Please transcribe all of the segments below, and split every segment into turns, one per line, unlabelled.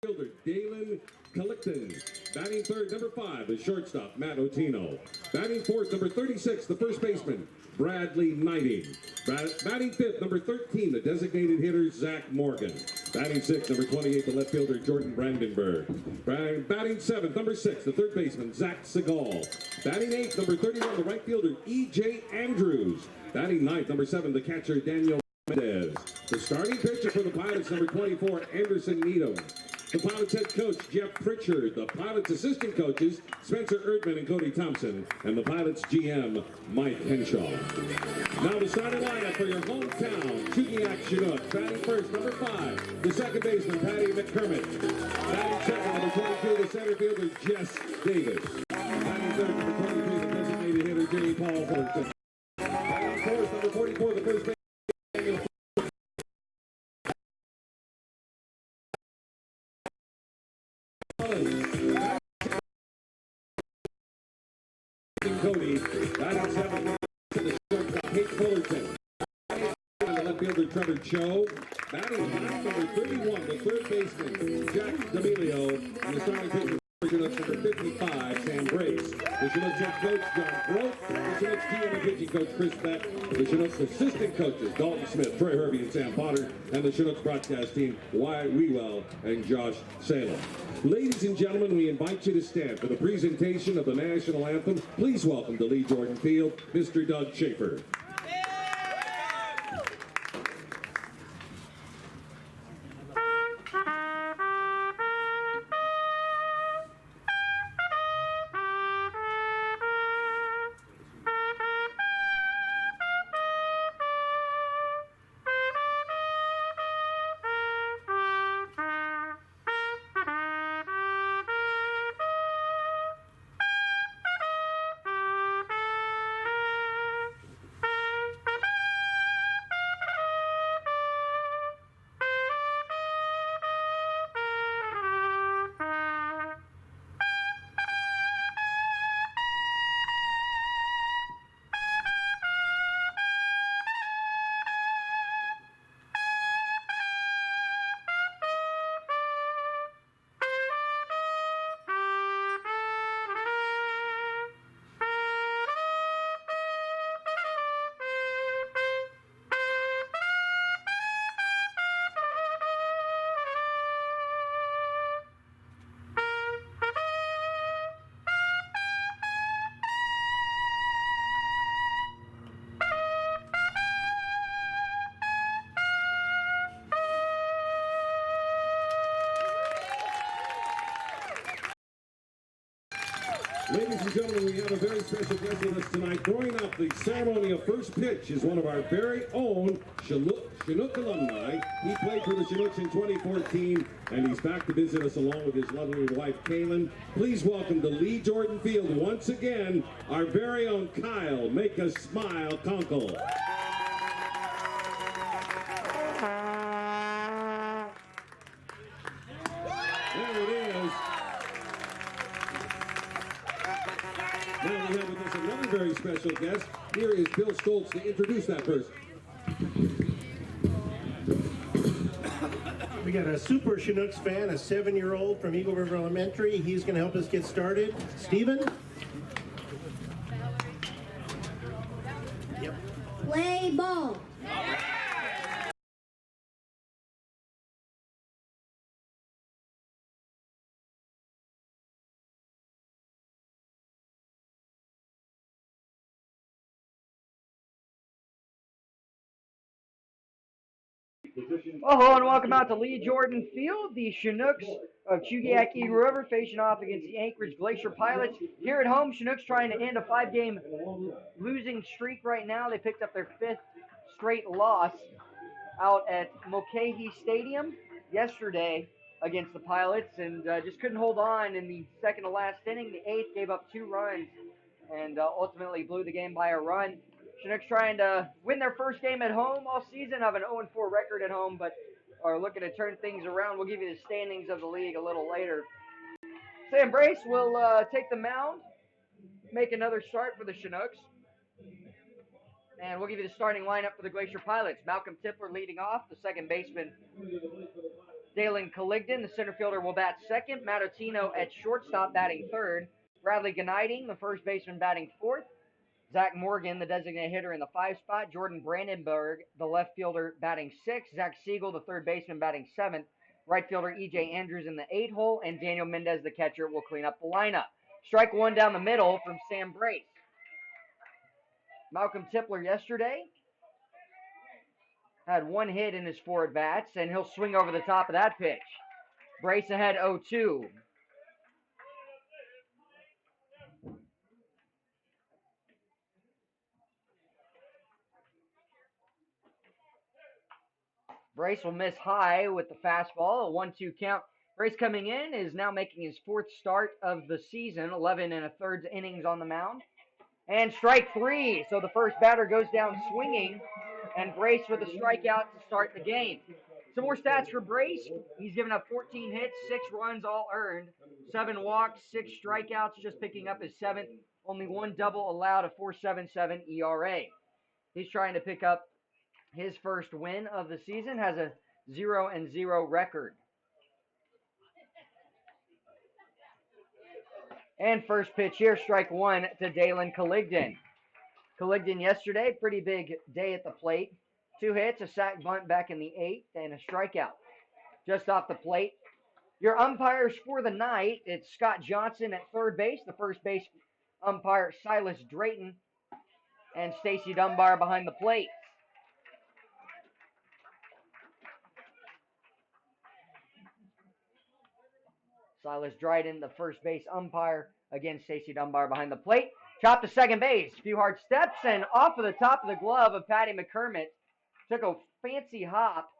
fielder, Dalen Collicton. Batting third, number 5, the shortstop, Matt Otino. Batting fourth, number 36, the first baseman, Bradley Knighting. Batting fifth, number 13, the designated hitter, Zach Morgan. Batting sixth, number 28, the left fielder, Jordan Brandenburg. Batting seventh, number 6, the third baseman, Zach Segal. Batting eighth, number 31, the right fielder, E.J. Andrews. Batting ninth, number 7, the catcher, Daniel Mendez. The starting pitcher for the Pilots, number 24, Anderson Needham. The Pilots head coach, Jeff Pritchard. The Pilots assistant coaches, Spencer Erdman and Cody Thompson. And the Pilots GM, Mike Henshaw. Now the starting lineup for your hometown, Chugiak Chinooks. Batting first, number 5, the second baseman, Patty McCormick. Batting second, number 22, the center fielder, Jess Davis. Batting third, number 23, the designated hitter, J. Paul Fullerton. Batting fourth, number 44, the first baseman, Daniel Cody. Batting seventh, the shortstop, Kate Fullerton. Batting the left fielder, Trevor Cho. Batting ninth, number 31, the third baseman, Jack D'Amelio. And the starting pitcher, Chinooks, number 55, Sam Brace. The Chinooks head coach, John Groth. The Chinooks GM and pitching coach, Chris Beck. The Chinooks assistant coaches, Dalton Smith, Troy Hervey, and Sam Potter. And the Chinooks broadcast team, Wyatt Wewell and Josh Salem. Ladies and gentlemen, we invite you to stand for the presentation of the national anthem. Please welcome to Lee Jordan Field, Mr. Doug Schaefer. Ladies and gentlemen, we have a very special guest with us tonight. Throwing out the ceremony of first pitch is one of our very own Chinook alumni. He played for the Chinooks in 2014, and he's back to visit us along with his lovely wife, Kaylin. Please welcome to Lee Jordan Field once again, our very own Kyle Make Us Smile Conkle. There it is. Now we have with us another very special guest. Here is Bill Stoltz to introduce that person.
We got a super Chinooks fan, a 7-year-old from Eagle River Elementary. He's going to help us get started. Stephen? Yep.
Play ball.
Well, hello and welcome out to Lee Jordan Field. The Chinooks of Chugiak Eagle River facing off against the Anchorage Glacier Pilots. Here at home, Chinooks trying to end a 5-game losing streak right now. They picked up their 5th straight loss out at Mulcahy Stadium yesterday against the Pilots and just couldn't hold on in the second to last inning. The 8th gave up 2 runs and ultimately blew the game by a run. Chinooks trying to win their first game at home all season, have an 0-4 record at home, but are looking to turn things around. We'll give you the standings of the league a little later. Sam Brace will take the mound, make another start for the Chinooks. And we'll give you the starting lineup for the Glacier Pilots. Malcolm Tipler leading off, the second baseman, Dalen Colligdon, the center fielder, will bat second. Matutino at shortstop, batting third. Bradley Gniting, the first baseman, batting fourth. Zach Morgan, the designated hitter, in the 5 spot. Jordan Brandenburg, the left fielder, batting sixth. Zach Siegel, the third baseman, batting seventh. Right fielder E.J. Andrews in the 8 hole. And Daniel Mendez, the catcher, will clean up the lineup. Strike one down the middle from Sam Brace. Malcolm Tipler yesterday had 1 hit in his 4 at-bats, and he'll swing over the top of that pitch. Brace ahead 0-2. Brace will miss high with the fastball, a 1-2 count. Brace coming in is now making his 4th start of the season, 11 1/3 innings on the mound. And strike 3, so the first batter goes down swinging, and Brace with a strikeout to start the game. Some more stats for Brace. He's given up 14 hits, 6 runs all earned, 7 walks, 6 strikeouts, just picking up his 7th. Only 1 double allowed, a 4.77 ERA. He's trying to pick up his first win of the season, has a 0-0 record. And first pitch here, strike 1 to Dalen Colligdon. Colligdon yesterday, pretty big day at the plate. 2 hits, a sac bunt back in the 8th, and a strikeout. Just off the plate. Your umpires for the night, it's Scott Johnson at third base, the first base umpire Silas Drayton, and Stacy Dunbar behind the plate. Silas Dryden, the first base umpire. Again, Stacy Dunbar behind the plate. Chop to second base. A few hard steps, and off of the top of the glove of Patty McCormick. Took a fancy hop,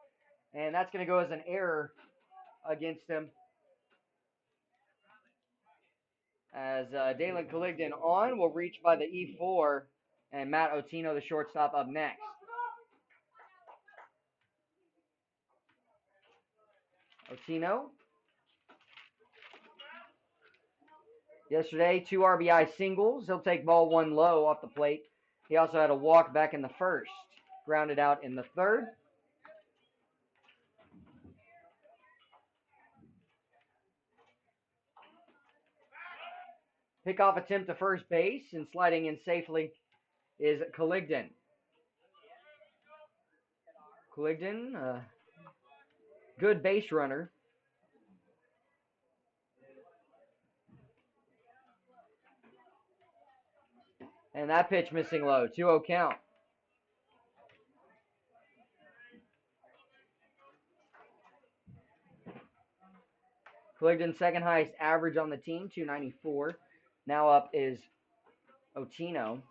and that's going to go as an error against him. As Dalen Colligdon on will reach by the E4, and Matt Otino, the shortstop, up next. Otino. Yesterday, 2 RBI singles. He'll take ball 1 low off the plate. He also had a walk back in the first. Grounded out in the third. Pickoff attempt to first base, and sliding in safely is Colligdon. Colligdon, good base runner. And that pitch missing low, 2-0 count. Colligdon's second highest average on the team, 294. Now up is Otino.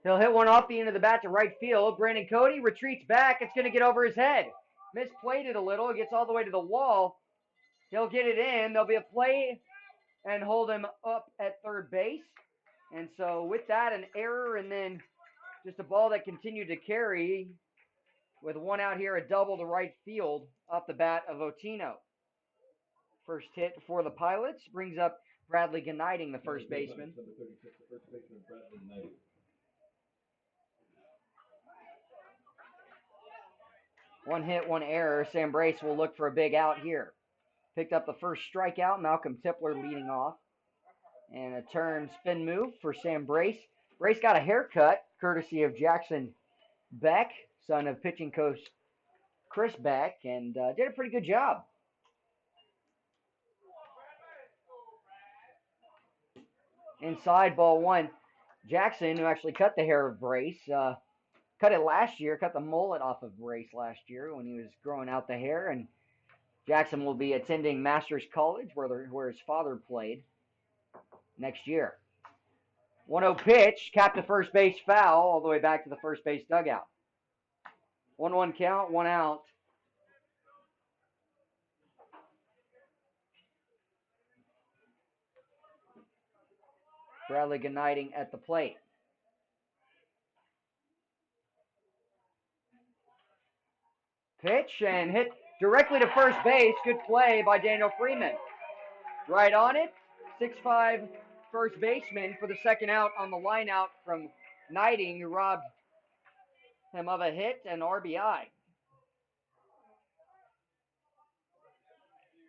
He'll hit one off the end of the bat to right field. Brandon Cody retreats back. It's going to get over his head. Misplayed it a little. It gets all the way to the wall. He'll get it in. There'll be a play and hold him up at third base. And so with that, an error, and then just a ball that continued to carry with 1 out here, a double to right field off the bat of Otino. First hit for the Pilots brings up Bradley Gniting, the first baseman. One hit, 1 error. Sam Brace will look for a big out here. Picked up the first strikeout. Malcolm Tipler leading off. And a turn spin move for Sam Brace. Brace got a haircut courtesy of Jackson Beck, son of pitching coach Chris Beck, and did a pretty good job. Inside, ball 1. Jackson, who actually cut the hair of Brace, cut it last year, cut the mullet off of Brace last year when he was growing out the hair. And Jackson will be attending Masters College, where his father played, next year. 1-0 pitch, capped to first base foul, all the way back to the first base dugout. 1-1 count, 1 out. Bradley Gniting at the plate. Pitch and hit directly to first base. Good play by Daniel Freeman. Right on it. 6'5" first baseman for the second out on the line out from Gniting, who robbed him of a hit and RBI.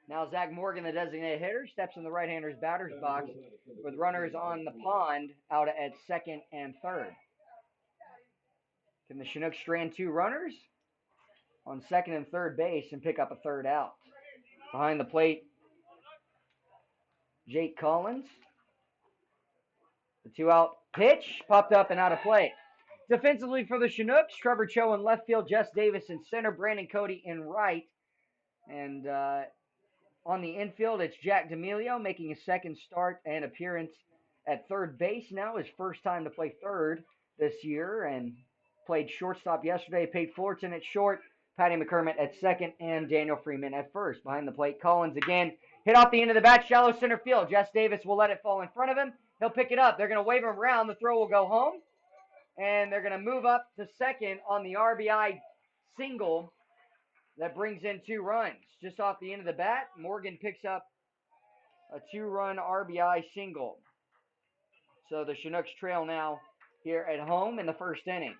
Now Zach Morgan, the designated hitter, steps in the right-hander's batter's box with runners on the pond out at second and third. Can the Chinooks strand 2 runners on second and third base and pick up a third out? Behind the plate, Jake Collins. The 2-out pitch popped up and out of play. Defensively for the Chinooks, Trevor Cho in left field, Jess Davis in center, Brandon Cody in right. And on the infield, it's Jack D'Amelio making a second start and appearance at third base now. His first time to play third this year, and played shortstop yesterday. Pate Fullerton at short, Patty McCormick at second, and Daniel Freeman at first. Behind the plate, Collins again. Hit off the end of the bat, shallow center field. Jess Davis will let it fall in front of him. He'll pick it up. They're going to wave him around. The throw will go home. And they're going to move up to second on the RBI single that brings in 2 runs. Just off the end of the bat, Morgan picks up a 2-run RBI single. So the Chinooks trail now here at home in the first inning.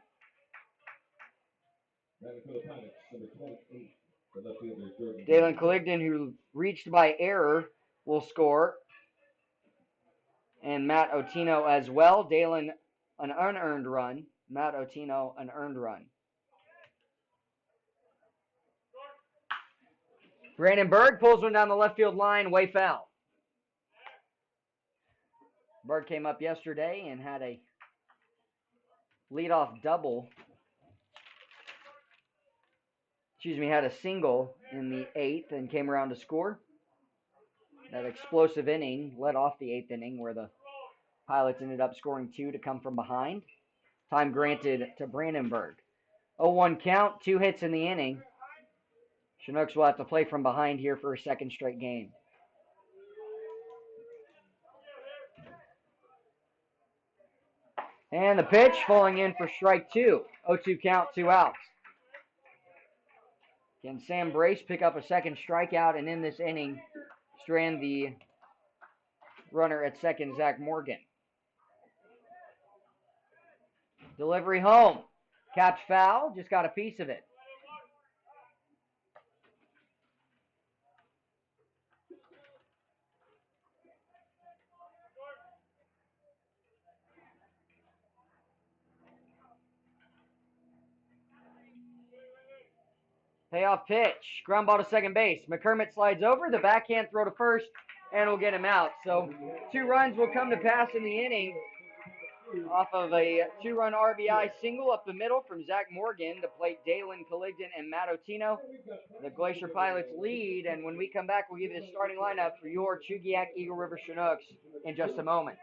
Dalen Colligdon, who reached by error, will score. And Matt Otino as well. Dalen, an unearned run. Matt Otino, an earned run. Brandon Berg pulls one down the left field line, way foul. Berg came up yesterday and had a leadoff double. Had a single in the 8th and came around to score. That explosive inning led off the 8th inning where the Pilots ended up scoring 2 to come from behind. Time granted to Brandenburg. 0-1 count, 2 hits in the inning. Chinooks will have to play from behind here for a second straight game. And the pitch falling in for strike 2. 0-2 count, 2 outs. Can Sam Brace pick up a second strikeout and in this inning strand the runner at second, Zach Morgan? Delivery home. Capped foul, just got a piece of it. Payoff pitch. Ground ball to second base. McCormick slides over. The backhand throw to first, and will get him out. So 2 runs will come to pass in the inning off of a 2-run RBI single up the middle from Zach Morgan to plate Dalen Colligdon and Matt Otino. The Glacier Pilots lead, and when we come back, we'll give you the starting lineup for your Chugiak Eagle River Chinooks in just a moment.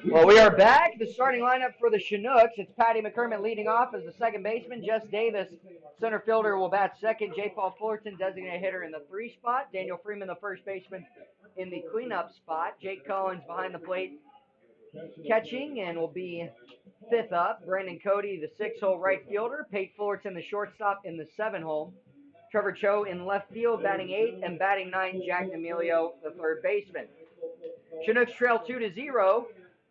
Well, we are back. The starting lineup for the Chinooks. It's Patty McCormick leading off as the second baseman. Jess Davis, center fielder, will bat second. J. Paul Fullerton, designated hitter in the 3 spot. Daniel Freeman, the first baseman, in the cleanup spot. Jake Collins behind the plate catching and will be 5th up. Brandon Cody, the 6-hole right fielder. Pate Fullerton, the shortstop, in the 7-hole. Trevor Cho in left field, batting 8th, and batting 9th, Jack D'Amelio, the third baseman. Chinooks trail 2-0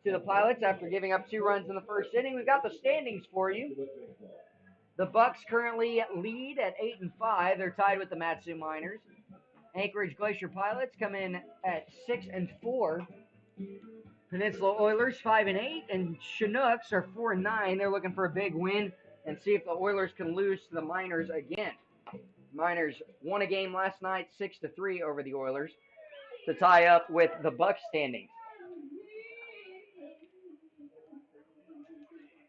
to the Pilots after giving up 2 runs in the first inning. We've got the standings for you. The Bucks currently lead at 8-5. They're tied with the Matsu Miners. Anchorage Glacier Pilots come in at 6-4. Peninsula Oilers 5-8, and Chinooks are 4-9. They're looking for a big win and see if the Oilers can lose to the Miners again. Miners won a game last night, 6-3 over the Oilers, to tie up with the Bucks standings.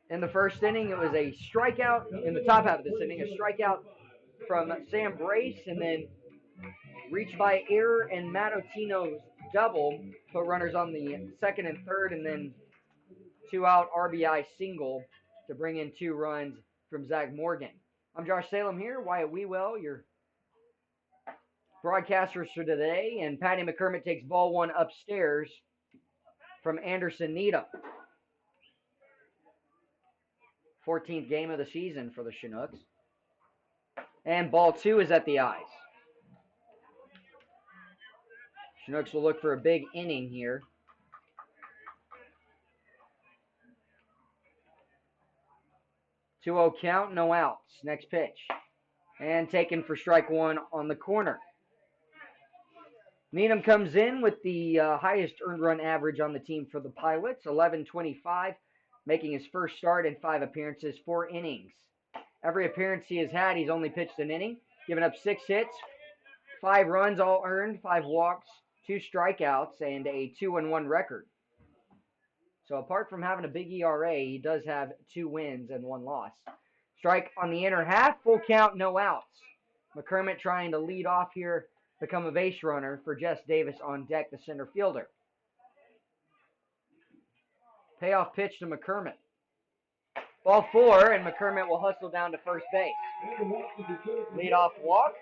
In the first inning, it was a strikeout. In the top half of this inning, a strikeout from Sam Brace, and then reach by error and Matotino's double put runners on the second and third, and then 2-out RBI single to bring in 2 runs from Zach Morgan. I'm Josh Salem here, Wyatt Wewell, your broadcasters for today, and Patty McCormick takes ball 1 upstairs from Anderson Needham. 14th game of the season for the Chinooks. And ball 2 is at the eyes. Chinooks will look for a big inning here. 2-0 count, no outs. Next pitch. And taken for strike 1 on the corner. Needham comes in with the highest earned run average on the team for the Pilots, 11.25, making his first start in 5 appearances, 4 innings. Every appearance he has had, he's only pitched an inning, giving up 6 hits, 5 runs all earned, 5 walks, 2 strikeouts, and a 2-1 record. So apart from having a big ERA, he does have 2 wins and 1 loss. Strike on the inner half, full count, no outs. McCormick trying to lead off here, become a base runner for Jess Davis on deck, the center fielder. Payoff pitch to McCormick. Ball 4, and McCormick will hustle down to first base. Lead-off walk.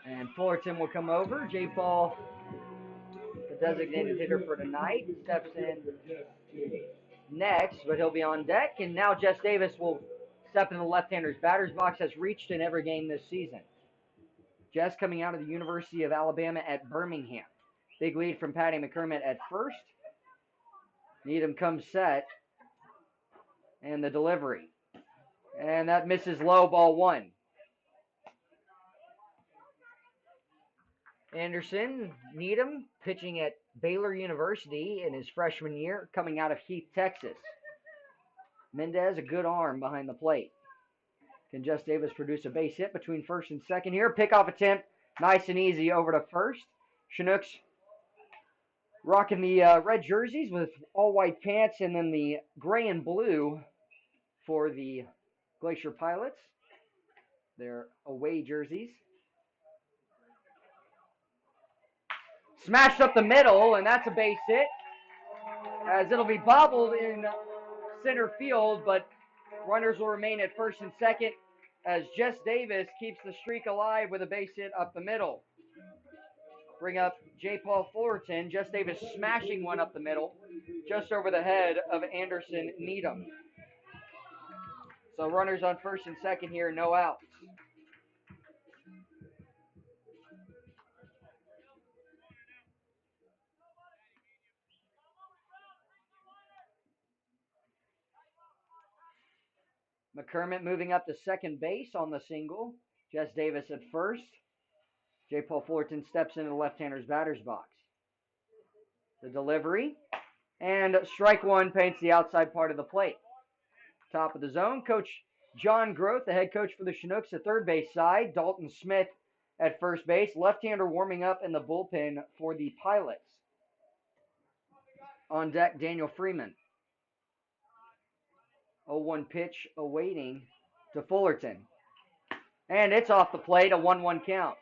And Fullerton will come over. J. Paul, the designated hitter for tonight, steps in next, but he'll be on deck. And now Jess Davis will step in the left-hander's batter's box, has reached in every game this season. Jess coming out of the University of Alabama at Birmingham. Big lead from Patty McCormick at first. Needham comes set. And the delivery. And that misses low, ball 1. Anderson Needham pitching at Baylor University in his freshman year, coming out of Heath, Texas. Mendez, a good arm behind the plate. Can Jess Davis produce a base hit between first and second here? Pickoff attempt, nice and easy over to first. Chinooks rocking the red jerseys with all white pants, and then the gray and blue for the Glacier Pilots. Their away jerseys. Smashed up the middle, and that's a base hit, as it'll be bobbled in center field, but runners will remain at first and second as Jess Davis keeps the streak alive with a base hit up the middle. Bring up J. Paul Fullerton. Jess Davis smashing one up the middle, just over the head of Anderson Needham. So runners on first and second here, no outs. McCormick moving up to second base on the single. Jess Davis at first. J. Paul Fullerton steps into the left-hander's batter's box. The delivery. And strike 1 paints the outside part of the plate. Top of the zone, Coach John Groth, the head coach for the Chinooks, at third base side. Dalton Smith at first base. Left-hander warming up in the bullpen for the Pilots. On deck, Daniel Freeman. 0-1 pitch awaiting to Fullerton. And it's off the plate, a 1-1 count.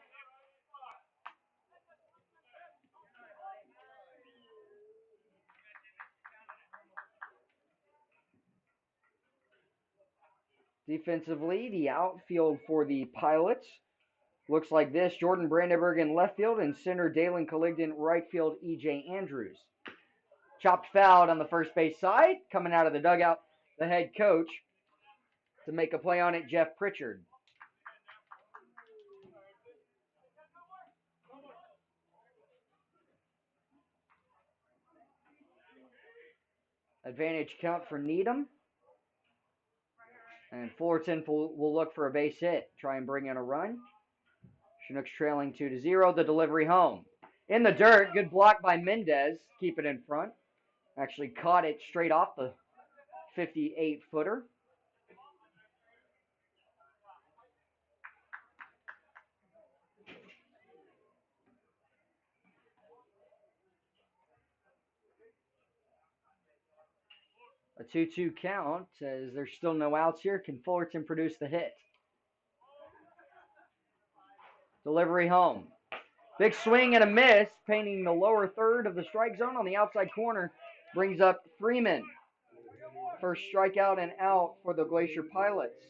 Defensively, the outfield for the Pilots looks like this. Jordan Brandenburg in left field, and center Dalen Colligdon, right field E.J. Andrews. Chopped foul on the first base side. Coming out of the dugout, the head coach to make a play on it, Jeff Pritchard. Advantage count for Needham. And Fullerton will look for a base hit. Try and bring in a run. Chinooks trailing 2-0. The delivery home. In the dirt. Good block by Mendez. Keep it in front. Actually caught it straight off the 58-footer. A 2-2 count as there's still no outs here. Can Fullerton produce the hit? Delivery home. Big swing and a miss, painting the lower third of the strike zone on the outside corner. Brings up Freeman. First strikeout and out for the Glacier Pilots.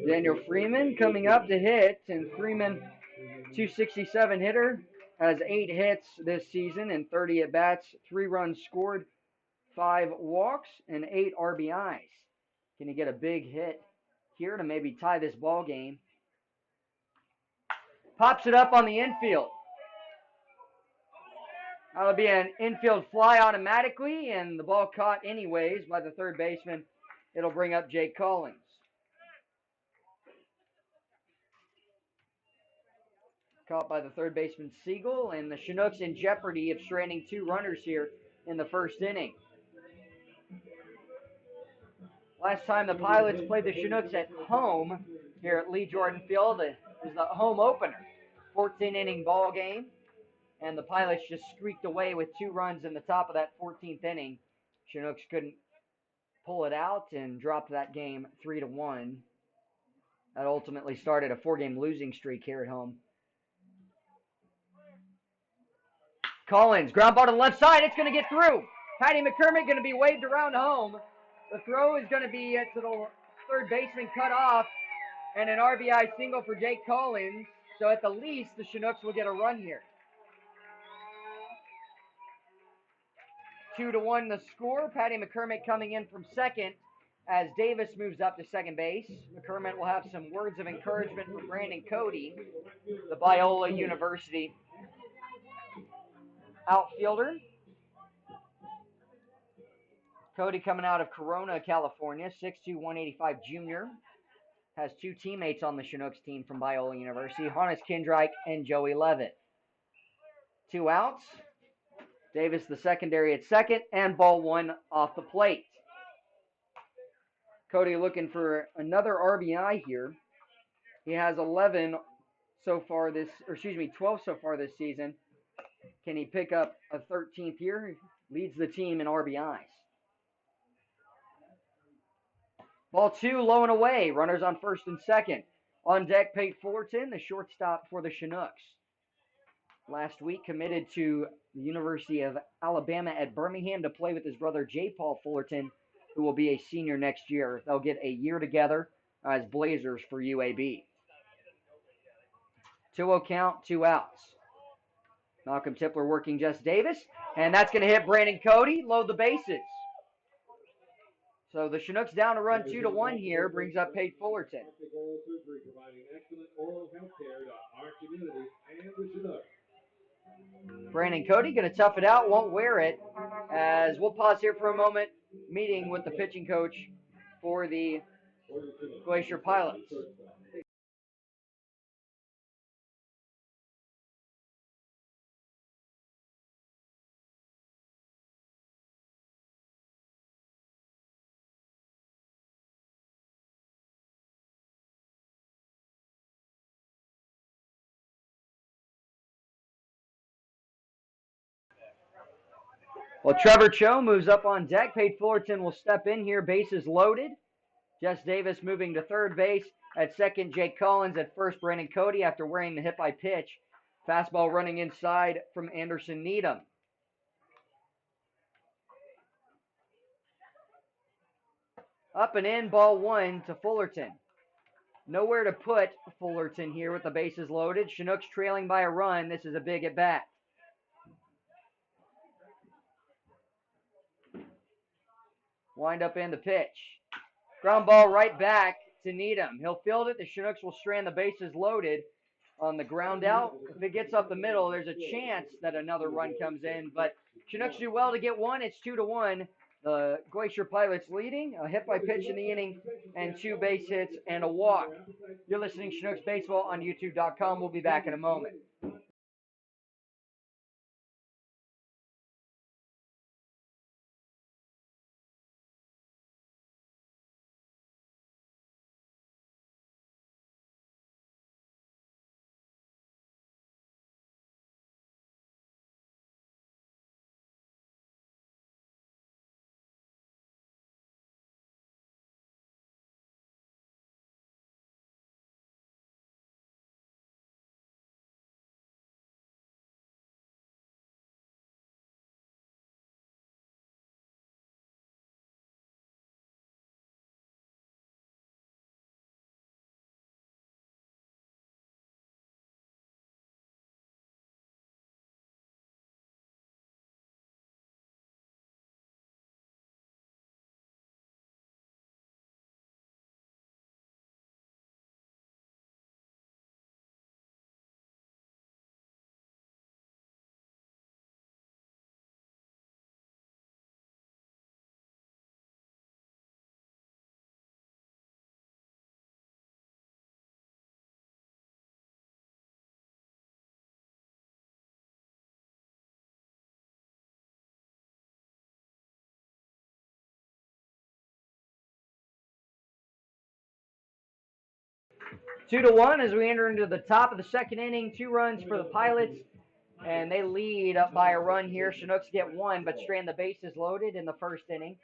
Daniel Freeman coming up to hit, and Freeman, 267 hitter, has 8 hits this season and 30 at-bats, 3 runs scored, 5 walks, and 8 RBIs. Can he get a big hit here to maybe tie this ball game? Pops it up on the infield. That'll be an infield fly automatically, and the ball caught anyways by the third baseman. It'll bring up Jake Collins. Caught by the third baseman Siegel, and the Chinooks in jeopardy of stranding 2 runners here in the first inning. Last time the Pilots played the Chinooks at home here at Lee Jordan Field, it was the home opener. 14-inning ball game, and the Pilots just squeaked away with 2 runs in the top of that 14th inning. Chinooks couldn't pull it out and dropped that game 3-1. That ultimately started a 4-game losing streak here at home. Collins, ground ball to the left side. It's going to get through. Patty McCormick going to be waved around home. The throw is going to be to the third baseman cut off, and an RBI single for Jake Collins. So at the least, the Chinooks will get a run here. 2-1 the score. Patty McCormick coming in from second as Davis moves up to second base. McCormick will have some words of encouragement for Brandon Cody, the Biola University outfielder. Cody coming out of Corona, California, 6'2", 185 junior. Has 2 teammates on the Chinooks team from Biola University, Hannes Kindreich and Joey Levitt. 2 outs. Davis the secondary at second, and ball 1 off the plate. Cody looking for another RBI here. He has 11 so far 12 so far this season. Can he pick up a 13th here? Leads the team in RBIs. Ball 2, low and away. Runners on first and second. On deck, Pate Fullerton, the shortstop for the Chinooks. Last week, committed to the University of Alabama at Birmingham to play with his brother J. Paul Fullerton, who will be a senior next year. They'll get a year together as Blazers for UAB. 2-0 count, 2 outs. Malcolm Tipler working Jess Davis, and that's going to hit Brandon Cody, load the bases. So the Chinooks down to run 2-1 here, brings up Pate Fullerton. Brandon Cody going to tough it out, won't wear it, as we'll pause here for a moment, meeting with the pitching coach for the Glacier Pilots. Well, Trevor Cho moves up on deck. Pate Fullerton will step in here, bases loaded. Jess Davis moving to third base. At second, Jake Collins. At first, Brandon Cody after wearing the hit by pitch. Fastball running inside from Anderson Needham. Up and in, ball 1 to Fullerton. Nowhere to put Fullerton here with the bases loaded. Chinooks trailing by a run. This is a big at bat. Wind up in the pitch. Ground ball right back to Needham. He'll field it. The Chinooks will strand the bases loaded on the ground out. If it gets up the middle, there's a chance that another run comes in. But Chinooks do well to get one. It's 2-1. The Glacier Pilots leading. A hit by pitch in the inning and 2 base hits and a walk. You're listening to Chinooks Baseball on YouTube.com. We'll be back in a moment. 2-1 as we enter into the top of the second inning. 2 runs for the Pilots, and they lead up by a run here. Chinooks get 1, but strand the bases loaded in the first inning.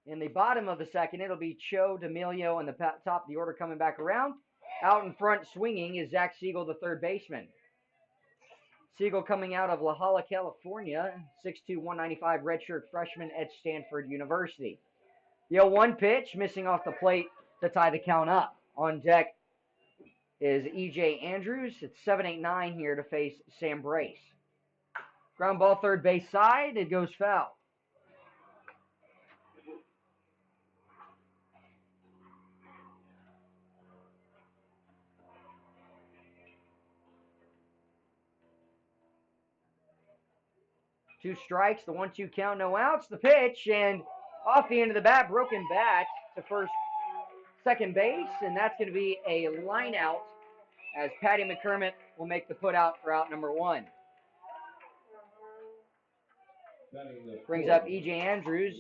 In the bottom of the second, it'll be Cho, D'Amelio, and the top of the order coming back around. Out in front swinging is Zach Siegel, the third baseman. Siegel coming out of La Jolla, California, 6'2", 195 redshirt freshman at Stanford University. The 0-1 pitch, missing off the plate to tie the count up. On deck is E.J. Andrews. It's 7-8-9 here to face Sam Brace. Ground ball third base side. It goes foul. Two strikes, the 1-2 count, no outs. The pitch, and off the end of the bat, broken bat to second base, and that's going to be a line out as Patty McCormick will make the put out for out number 1. Brings up E.J. Andrews.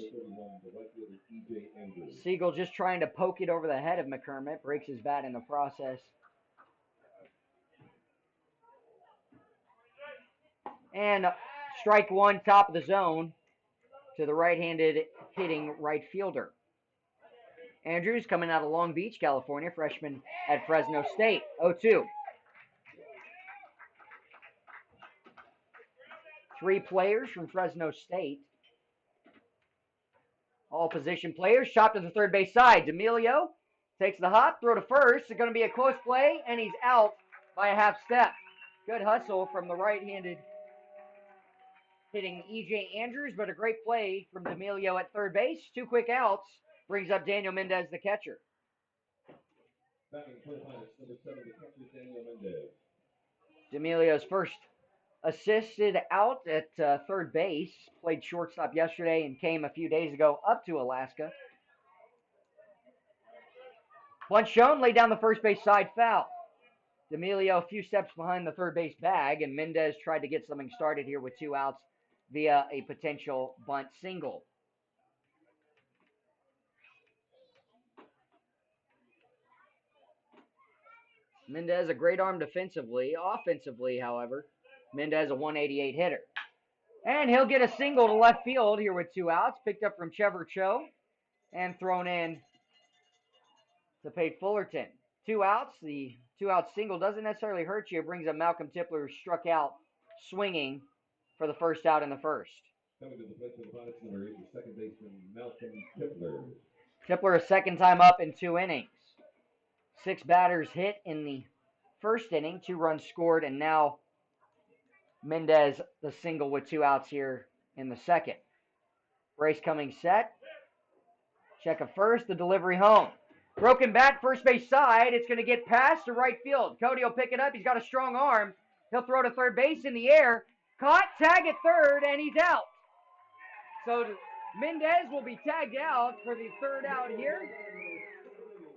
Siegel just trying to poke it over the head of McCormick. Breaks his bat in the process. And strike 1, top of the zone to the right-handed hitting right fielder. Andrews coming out of Long Beach, California, freshman at Fresno State. 0-2. 3 players from Fresno State. All position players. Chopped to the third base side. D'Amelio takes the hop, throw to first. It's going to be a close play, and he's out by a half step. Good hustle from the right-handed hitting E.J. Andrews, but a great play from D'Amelio at third base. 2 quick outs. Brings up Daniel Mendez, the catcher. D'Amelio's first assisted out at third base. Played shortstop yesterday and came a few days ago up to Alaska. Bunt shown, laid down the first base side, foul. D'Amelio a few steps behind the third base bag, and Mendez tried to get something started here with 2 outs via a potential bunt single. Mendez a great arm defensively. Offensively, however, Mendez a 188 hitter. And he'll get a single to left field here with 2 outs. Picked up from Trevor Cho and thrown in to Pate Fullerton. 2 outs. The 2-out single doesn't necessarily hurt you. It brings up Malcolm Tipler, who struck out swinging for the first out in the first.
Coming to the plate for the Pilots, number 8, the second baseman, Malcolm Tipler.
Tipler a second time up in 2 innings. 6 batters hit in the first inning, 2 runs scored, and now Mendez the single with 2 outs here in the second. Brace coming set. Check at first, the delivery home. Broken bat, first base side. It's going to get past to right field. Cody will pick it up. He's got a strong arm. He'll throw to third base in the air. Caught, tag at third, and he's out. So Mendez will be tagged out for the third out here.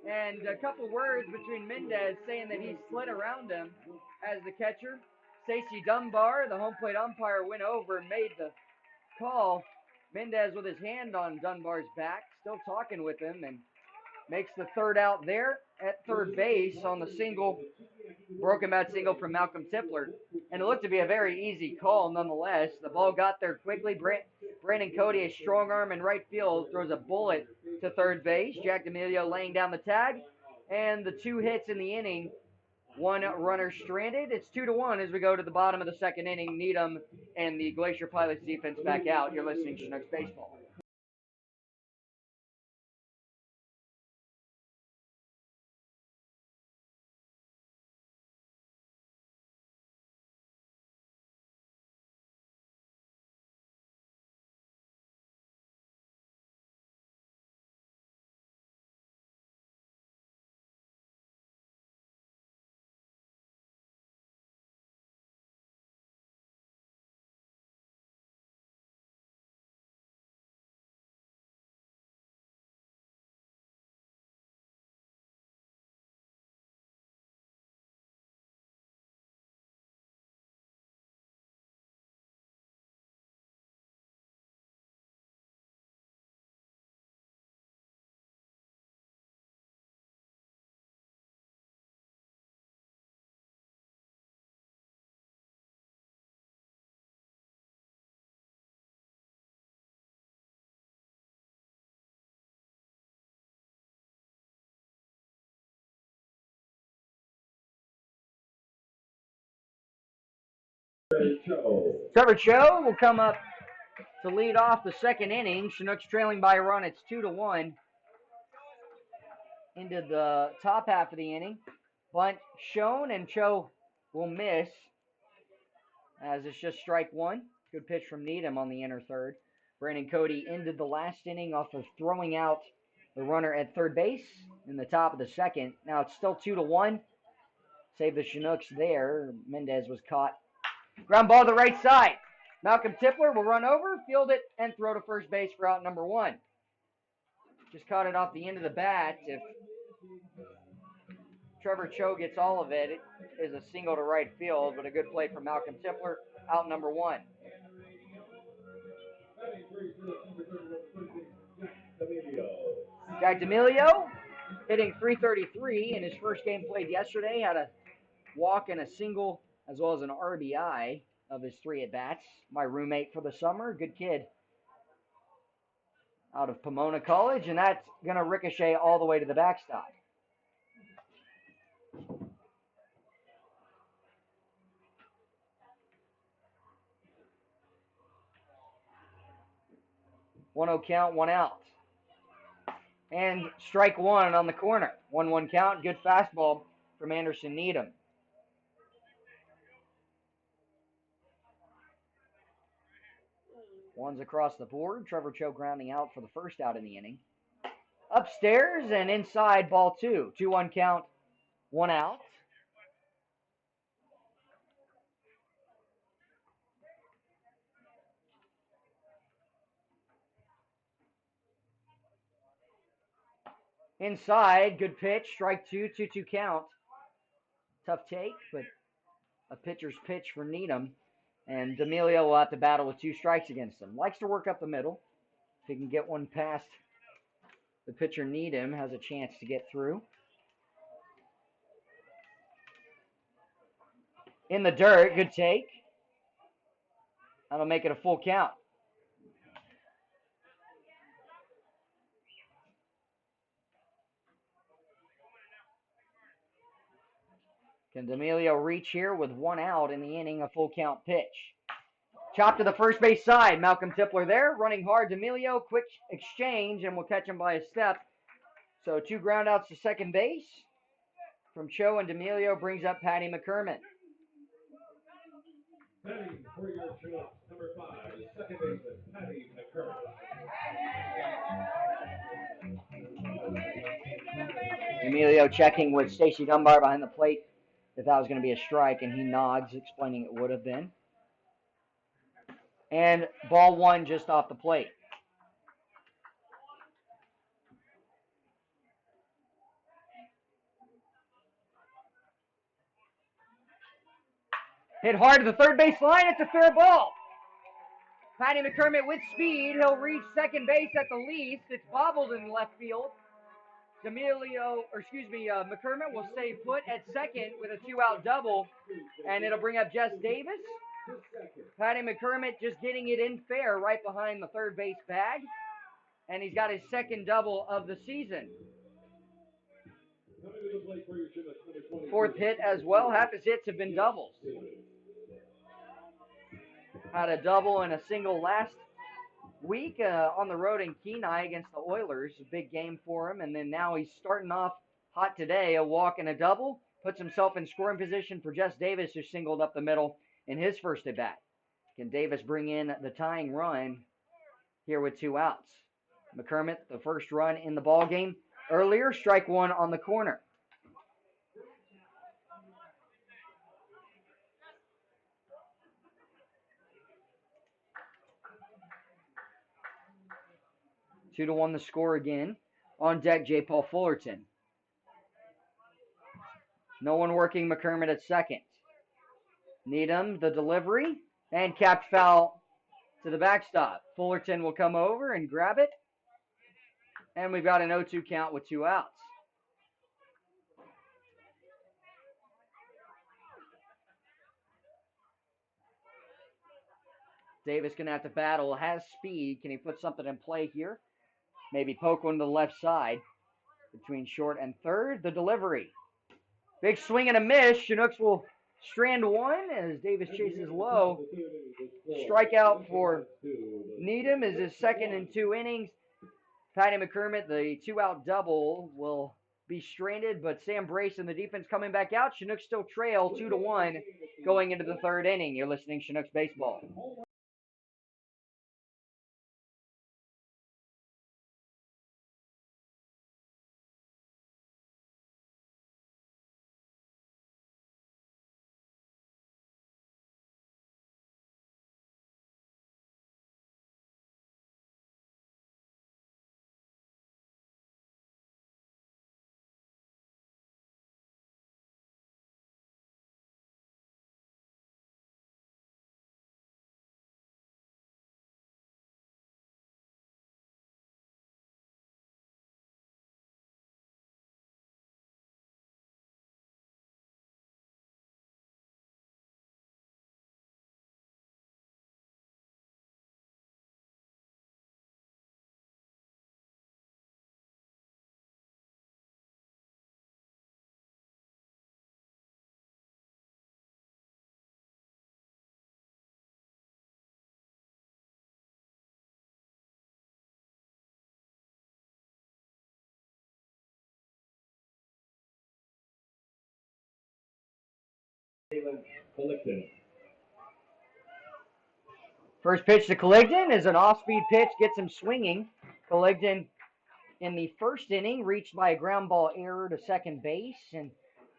And a couple words between Mendez saying that he slid around him as the catcher. Stacey Dunbar, the home plate umpire, went over and made the call. Mendez with his hand on Dunbar's back, still talking with him, and makes the third out there at third base on the single, broken bat single from Malcolm Tipler. And it looked to be a very easy call nonetheless. The ball got there quickly. Brandon Cody, a strong arm in right field, throws a bullet to third base. Jack D'Amelio laying down the tag. And the 2 hits in the inning, 1 runner stranded. It's 2-1 as we go to the bottom of the second inning. Needham and the Glacier Pilots defense back out. You're listening to Chinooks Baseball. Trevor Cho will come up to lead off the second inning. Chinooks trailing by a run. It's 2-1 into the top half of the inning. Bunt shown, and Cho will miss as it's just strike one. Good pitch from Needham on the inner third. Brandon Cody ended the last inning off of throwing out the runner at third base in the top of the second. Now it's still 2-1. Save the Chinooks there. Mendez was caught. Ground ball to the right side. Malcolm Tipler will run over, field it, and throw to first base for out number one. Just caught it off the end of the bat. If Trevor Cho gets all of it, it is a single to right field, but a good play from Malcolm Tipler, out number one. Jack D'Amelio hitting .333 in his first game played yesterday. Had a walk and a single as well as an RBI of his 3 at-bats. My roommate for the summer, good kid out of Pomona College, and that's going to ricochet all the way to the backstop. One 0 count, 1 out. And strike one on the corner. 1-1 count, good fastball from Anderson Needham. One's across the board. Trevor Cho grounding out for the first out in the inning. Upstairs and inside, ball 2. 2-1 count, 1 out. Inside, good pitch, strike 2, 2-2 count. Tough take, but a pitcher's pitch for Needham. And D'Amelio will have to battle with 2 strikes against him. Likes to work up the middle. If he can get one past the pitcher Needham, has a chance to get through. In the dirt, good take. That'll make it a full count. Can D'Amelio reach here with 1 out in the inning, a full count pitch? Chop to the first base side. Malcolm Tipler there, running hard. D'Amelio, quick exchange, and will catch him by a step. So 2 ground outs to second base from Cho, and D'Amelio brings up Patty McCormick.
Batting for your Chinooks, number 5, second baseman, Patty McCormick.
D'Amelio checking with Stacy Dunbar behind the plate if that was going to be a strike, and he nods, explaining it would have been. And ball 1 just off the plate. Hit hard to the third base line. It's a fair ball. Patty McCormick with speed. He'll reach second base at the least. It's bobbled in left field. McCormick will stay put at second with a 2-out double, and it'll bring up Jess Davis. Patty McCormick just getting it in fair right behind the third base bag, and he's got his second double of the season. 4th hit as well. Half his hits have been doubles. Had a double and a single last week on the road in Kenai against the Oilers. A big game for him. And then now he's starting off hot today. A walk and a double. Puts himself in scoring position for Jess Davis, who singled up the middle in his first at bat. Can Davis bring in the tying run here with 2 outs? McCormick, the first run in the ball game earlier. Strike 1 on the corner. Two to 1 the score again. On deck, J. Paul Fullerton. No one working McCormick at second. Needham, the delivery, and capped foul to the backstop. Fullerton will come over and grab it. And we've got an 0-2 count with 2 outs. Davis going to have to battle. Has speed. Can he put something in play here? Maybe poke one to the left side. Between short and third. The delivery. Big swing and a miss. Chinooks will Strand one as Davis chases low. Strikeout for Needham is his second in 2 innings. Patty McCormick, the 2-out double, will be stranded, but Sam Brace and the defense coming back out. Chinooks still trail 2-1 going into the 3rd inning. You're listening to Chinooks Baseball. First pitch to Colligton is an off-speed pitch, gets him swinging. Colligton in the 1st inning reached by a ground ball error to second base, and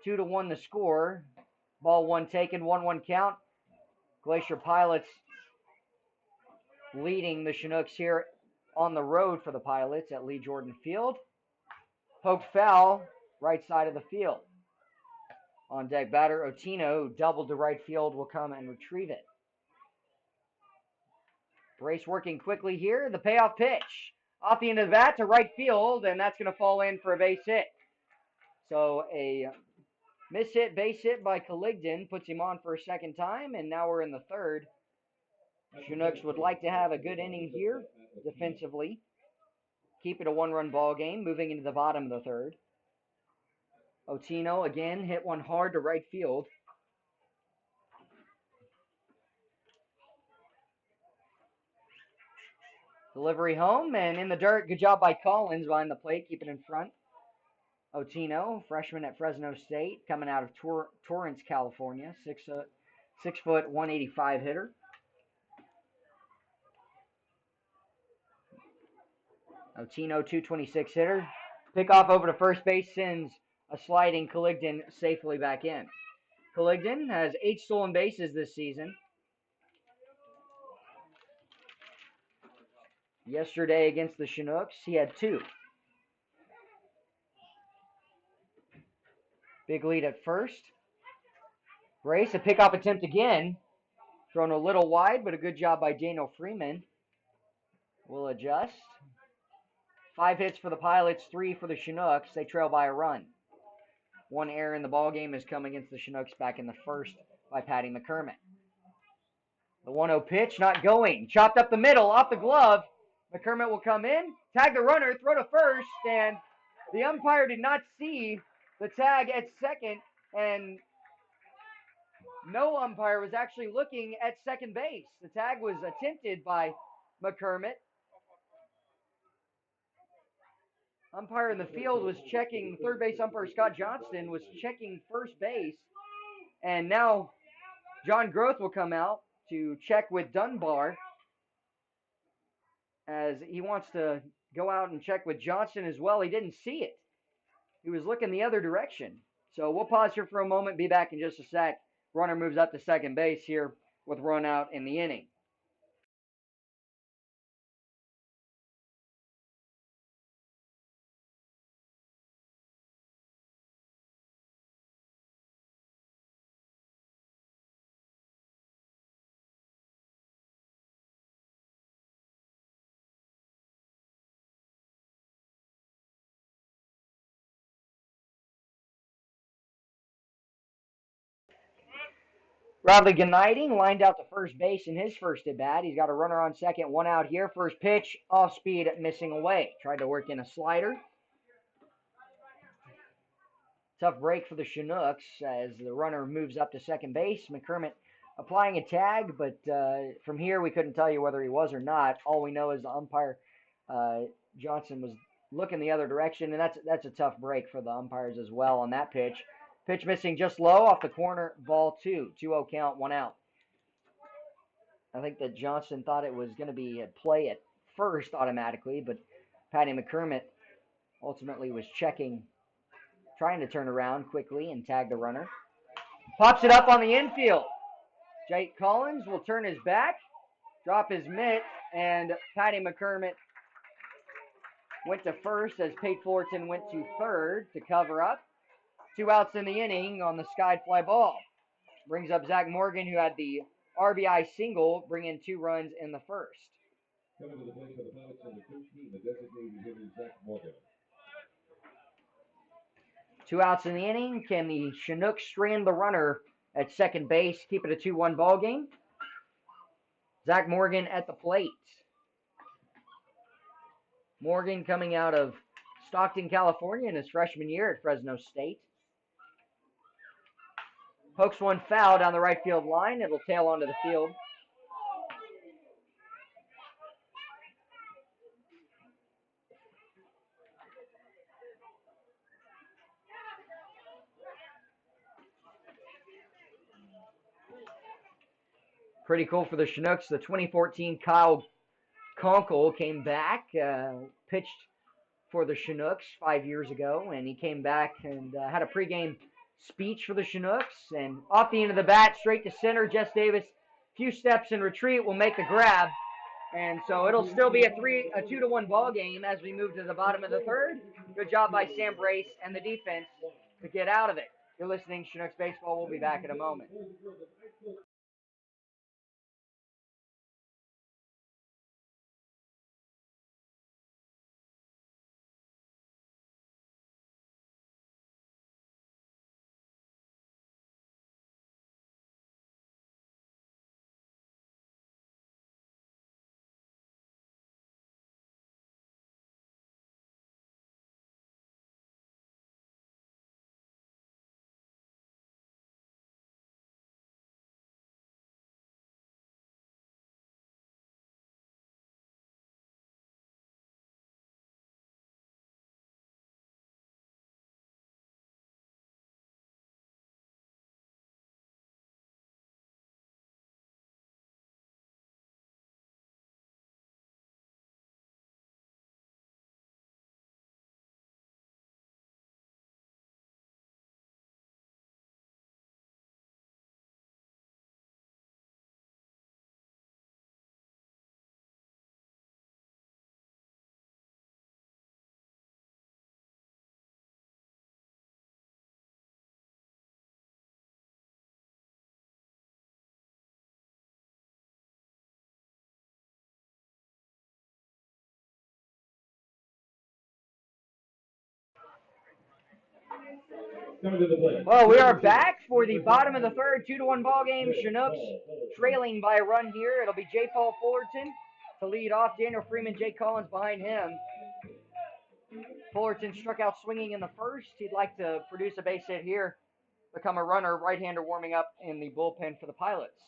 2-1 the score. Ball 1 taken, 1-1 count. Glacier Pilots leading the Chinooks here on the road for the Pilots at Lee Jordan Field. Poked foul, right side of the field. On deck batter Otino, doubled to right field, will come and retrieve it. Brace working quickly here. The payoff pitch. Off the end of the bat to right field, and that's going to fall in for a base hit. So a miss hit, base hit by Colligton puts him on for a second time, and now we're in the 3rd. Chinooks would like to have a good inning here defensively. Keep it a 1-run ball game, moving into the bottom of the 3rd. Otino again hit one hard to right field. Delivery home and in the dirt. Good job by Collins behind the plate, keeping in front. Otino, freshman at Fresno State, coming out of Torrance, California, 6 foot 185 hitter. Otino, 226 hitter. Pickoff over to first base sends a sliding Colligton safely back in. Colligton has 8 stolen bases this season. Yesterday against the Chinooks, he had 2. Big lead at first. Brace, a pickoff attempt again. Thrown a little wide, but a good job by Daniel Freeman. Will adjust. 5 hits for the Pilots, 3 for the Chinooks. They trail by a run. 1 error in the ballgame has come against the Chinooks back in the 1st by Patty McCormick. The 1-0 pitch, not going. Chopped up the middle, off the glove. McCormick will come in, tag the runner, throw to first, and the umpire did not see the tag at second, and no umpire was actually looking at second base. The tag was attempted by McCormick. Umpire in the field was checking, third base umpire Scott Johnston was checking first base, and now John Groth will come out to check with Dunbar as he wants to go out and check with Johnston as well. He didn't see it. He was looking the other direction. So we'll pause here for a moment, be back in just a sec. Runner moves up to second base here with run out in the inning. Bradley Gniting lined out to first base in his first at bat. He's got a runner on second, 1 out here. First pitch, off speed, missing away. Tried to work in a slider. Tough break for the Chinooks as the runner moves up to second base. McCormick applying a tag, but from here we couldn't tell you whether he was or not. All we know is the umpire, Johnson, was looking the other direction, and that's a tough break for the umpires as well on that pitch. Pitch missing just low off the corner, ball 2. 2-0 count, 1 out. I think that Johnson thought it was going to be a play at first automatically, but Patty McCormick ultimately was checking, trying to turn around quickly and tag the runner. Pops it up on the infield. Jake Collins will turn his back, drop his mitt, and Patty McCormick went to first as Pate Fullerton went to third to cover up. 2 outs in the inning on the skied fly ball. Brings up Zach Morgan, who had the RBI single, bringing 2 runs in the first.
Coming to the plate for the Pilots, number 13, the designated hitter, Zach Morgan.
2 outs in the inning. Can the Chinooks strand the runner at second base, keep it a 2-1 ball game? Zach Morgan at the plate. Morgan coming out of Stockton, California in his freshman year at Fresno State. Pokes one foul down the right field line. It'll tail onto the field. Pretty cool for the Chinooks. The 2014 Kyle Conkle came back, pitched for the Chinooks 5 years ago, and he came back and had a pregame speech for the Chinooks. And off the end of the bat, straight to center, Jess Davis, few steps in retreat, will make the grab. And so it'll still be a 2-1 ball game as we move to the bottom of the third. Good job by Sam Brace and the defense to get out of it. You're listening to Chinooks Baseball. We'll be back in a moment.
Coming to the plate.
Well, we are back for the bottom of the third, 2-1 ball game. Chinooks trailing by a run here. It'll be J. Paul Fullerton to lead off. Daniel Freeman, Jake Collins behind him. Fullerton struck out swinging in the first. He'd like to produce a base hit here, become a runner. Right-hander warming up in the bullpen for the Pilots.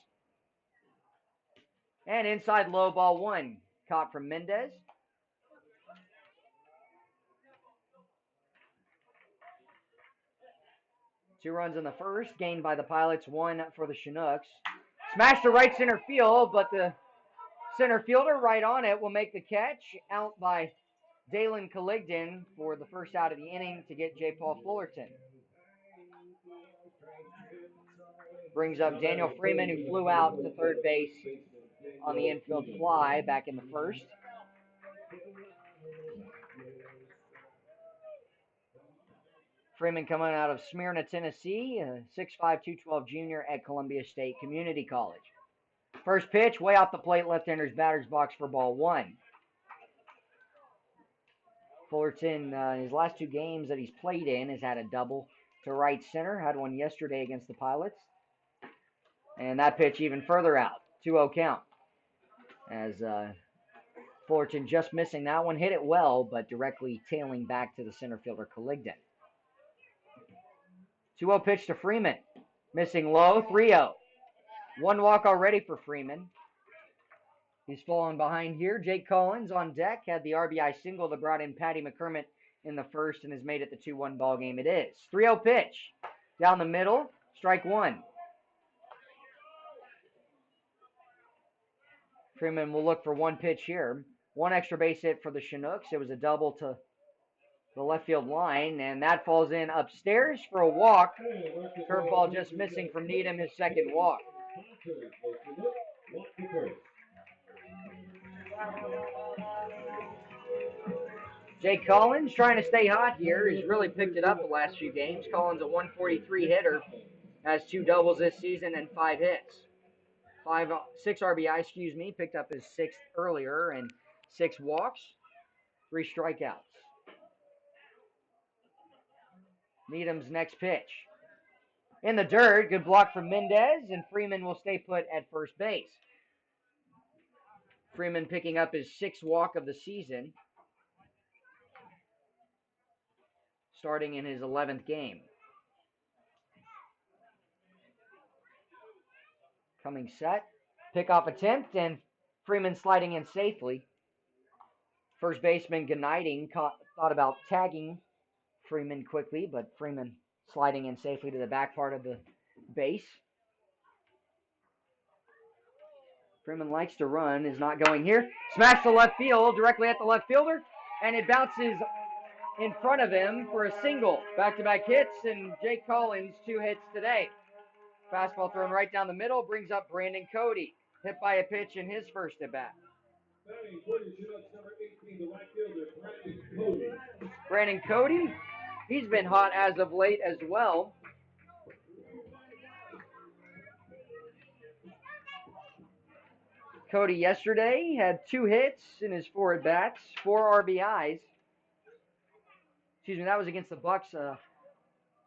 And inside low, ball 1, caught from Mendez. Two runs in the first, gained by the Pilots, 1 for the Chinooks. Smashed to right center field, but the center fielder right on it will make the catch. Out by Dalen Colligdon for the first out of the inning to get J. Paul Fullerton. Brings up Daniel Freeman, who flew out to third base on the infield fly back in the first. Freeman coming out of Smyrna, Tennessee, a 6'5", 212 junior at Columbia State Community College. First pitch, way off the plate, left-hander's batter's box for ball 1. Fullerton, his last 2 games that he's played in, has had a double to right center. Had one yesterday against the Pilots. And that pitch even further out, 2-0 count. As Fullerton just missing that one, hit it well, but directly tailing back to the center fielder Colligdon. 2-0 pitch to Freeman. Missing low, 3-0. One walk already for Freeman. He's falling behind here. Jake Collins on deck had the RBI single that brought in Patty McCormick in the first and has made it the 2-1 ball game. It is 3-0 pitch down the middle, strike one. Freeman will look for one pitch here. One extra base hit for the Chinooks. It was a double to the left field line, and that falls in upstairs for a walk. Curveball just missing from Needham, his second walk. Jake Collins trying to stay hot here. He's really picked it up the last few games. Collins a 143 hitter, has 2 doubles this season and 5 hits. 6 RBI, picked up his 6th earlier, and 6 walks, 3 strikeouts. Needham's next pitch. In the dirt, good block from Mendez, and Freeman will stay put at first base. Freeman picking up his 6th walk of the season, starting in his 11th game. Coming set, pickoff attempt, and Freeman sliding in safely. First baseman Gnighting thought about tagging Freeman quickly, but Freeman sliding in safely to the back part of the base. Freeman likes to run, is not going here. Smash to left field, directly at the left fielder, and it bounces in front of him for a single. Back-to-back hits, and Jake Collins 2 hits today. Fastball thrown right down the middle, brings up Brandon Cody. Hit by a pitch in his first at-bat. Brandon Cody, he's been hot as of late as well. Cody yesterday had 2 hits in his 4 at-bats, 4 RBIs. That was against the Bucks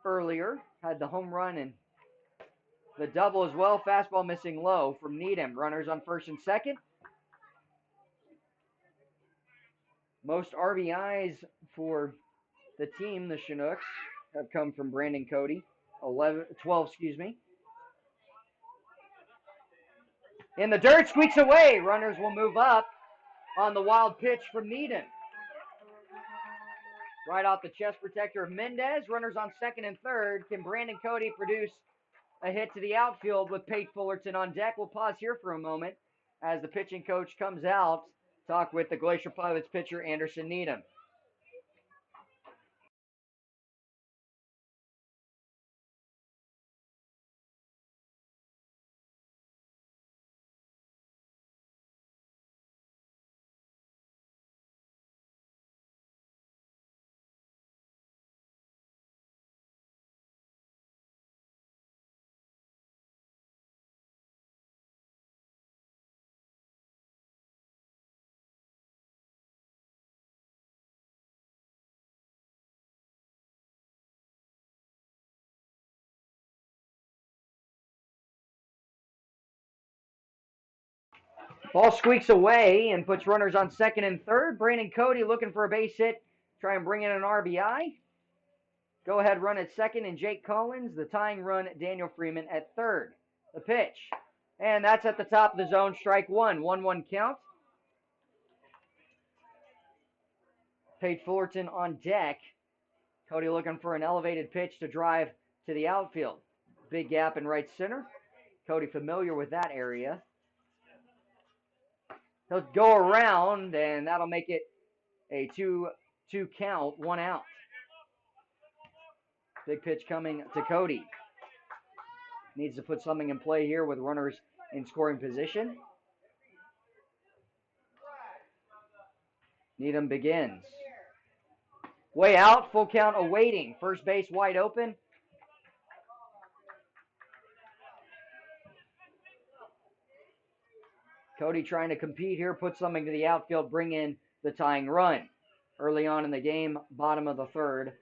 earlier. Had the home run and the double as well. Fastball missing low from Needham. Runners on first and second. Most RBIs for the team, the Chinooks, have come from Brandon Cody. 12. In the dirt, squeaks away. Runners will move up on the wild pitch from Needham. Right off the chest protector of Mendez. Runners on second and third. Can Brandon Cody produce a hit to the outfield with Pate Fullerton on deck? We'll pause here for a moment as the pitching coach comes out. Talk with the Glacier Pilots pitcher, Anderson Needham. Ball squeaks away and puts runners on second and third. Brandon Cody looking for a base hit. Try and bring in an RBI. Go ahead run at second, and Jake Collins, the tying run, Daniel Freeman at third. The pitch. And that's at the top of the zone, strike one. 1-1 count. Pate Fullerton on deck. Cody looking for an elevated pitch to drive to the outfield. Big gap in right center. Cody familiar with that area. He'll go around, and that'll make it a 2-2 count, 1 out. Big pitch coming to Cody. Needs to put something in play here with runners in scoring position. Needham begins. Way out, full count awaiting. First base wide open. Cody trying to compete here, put something to the outfield, bring in the tying run. Early on in the game, bottom of the third.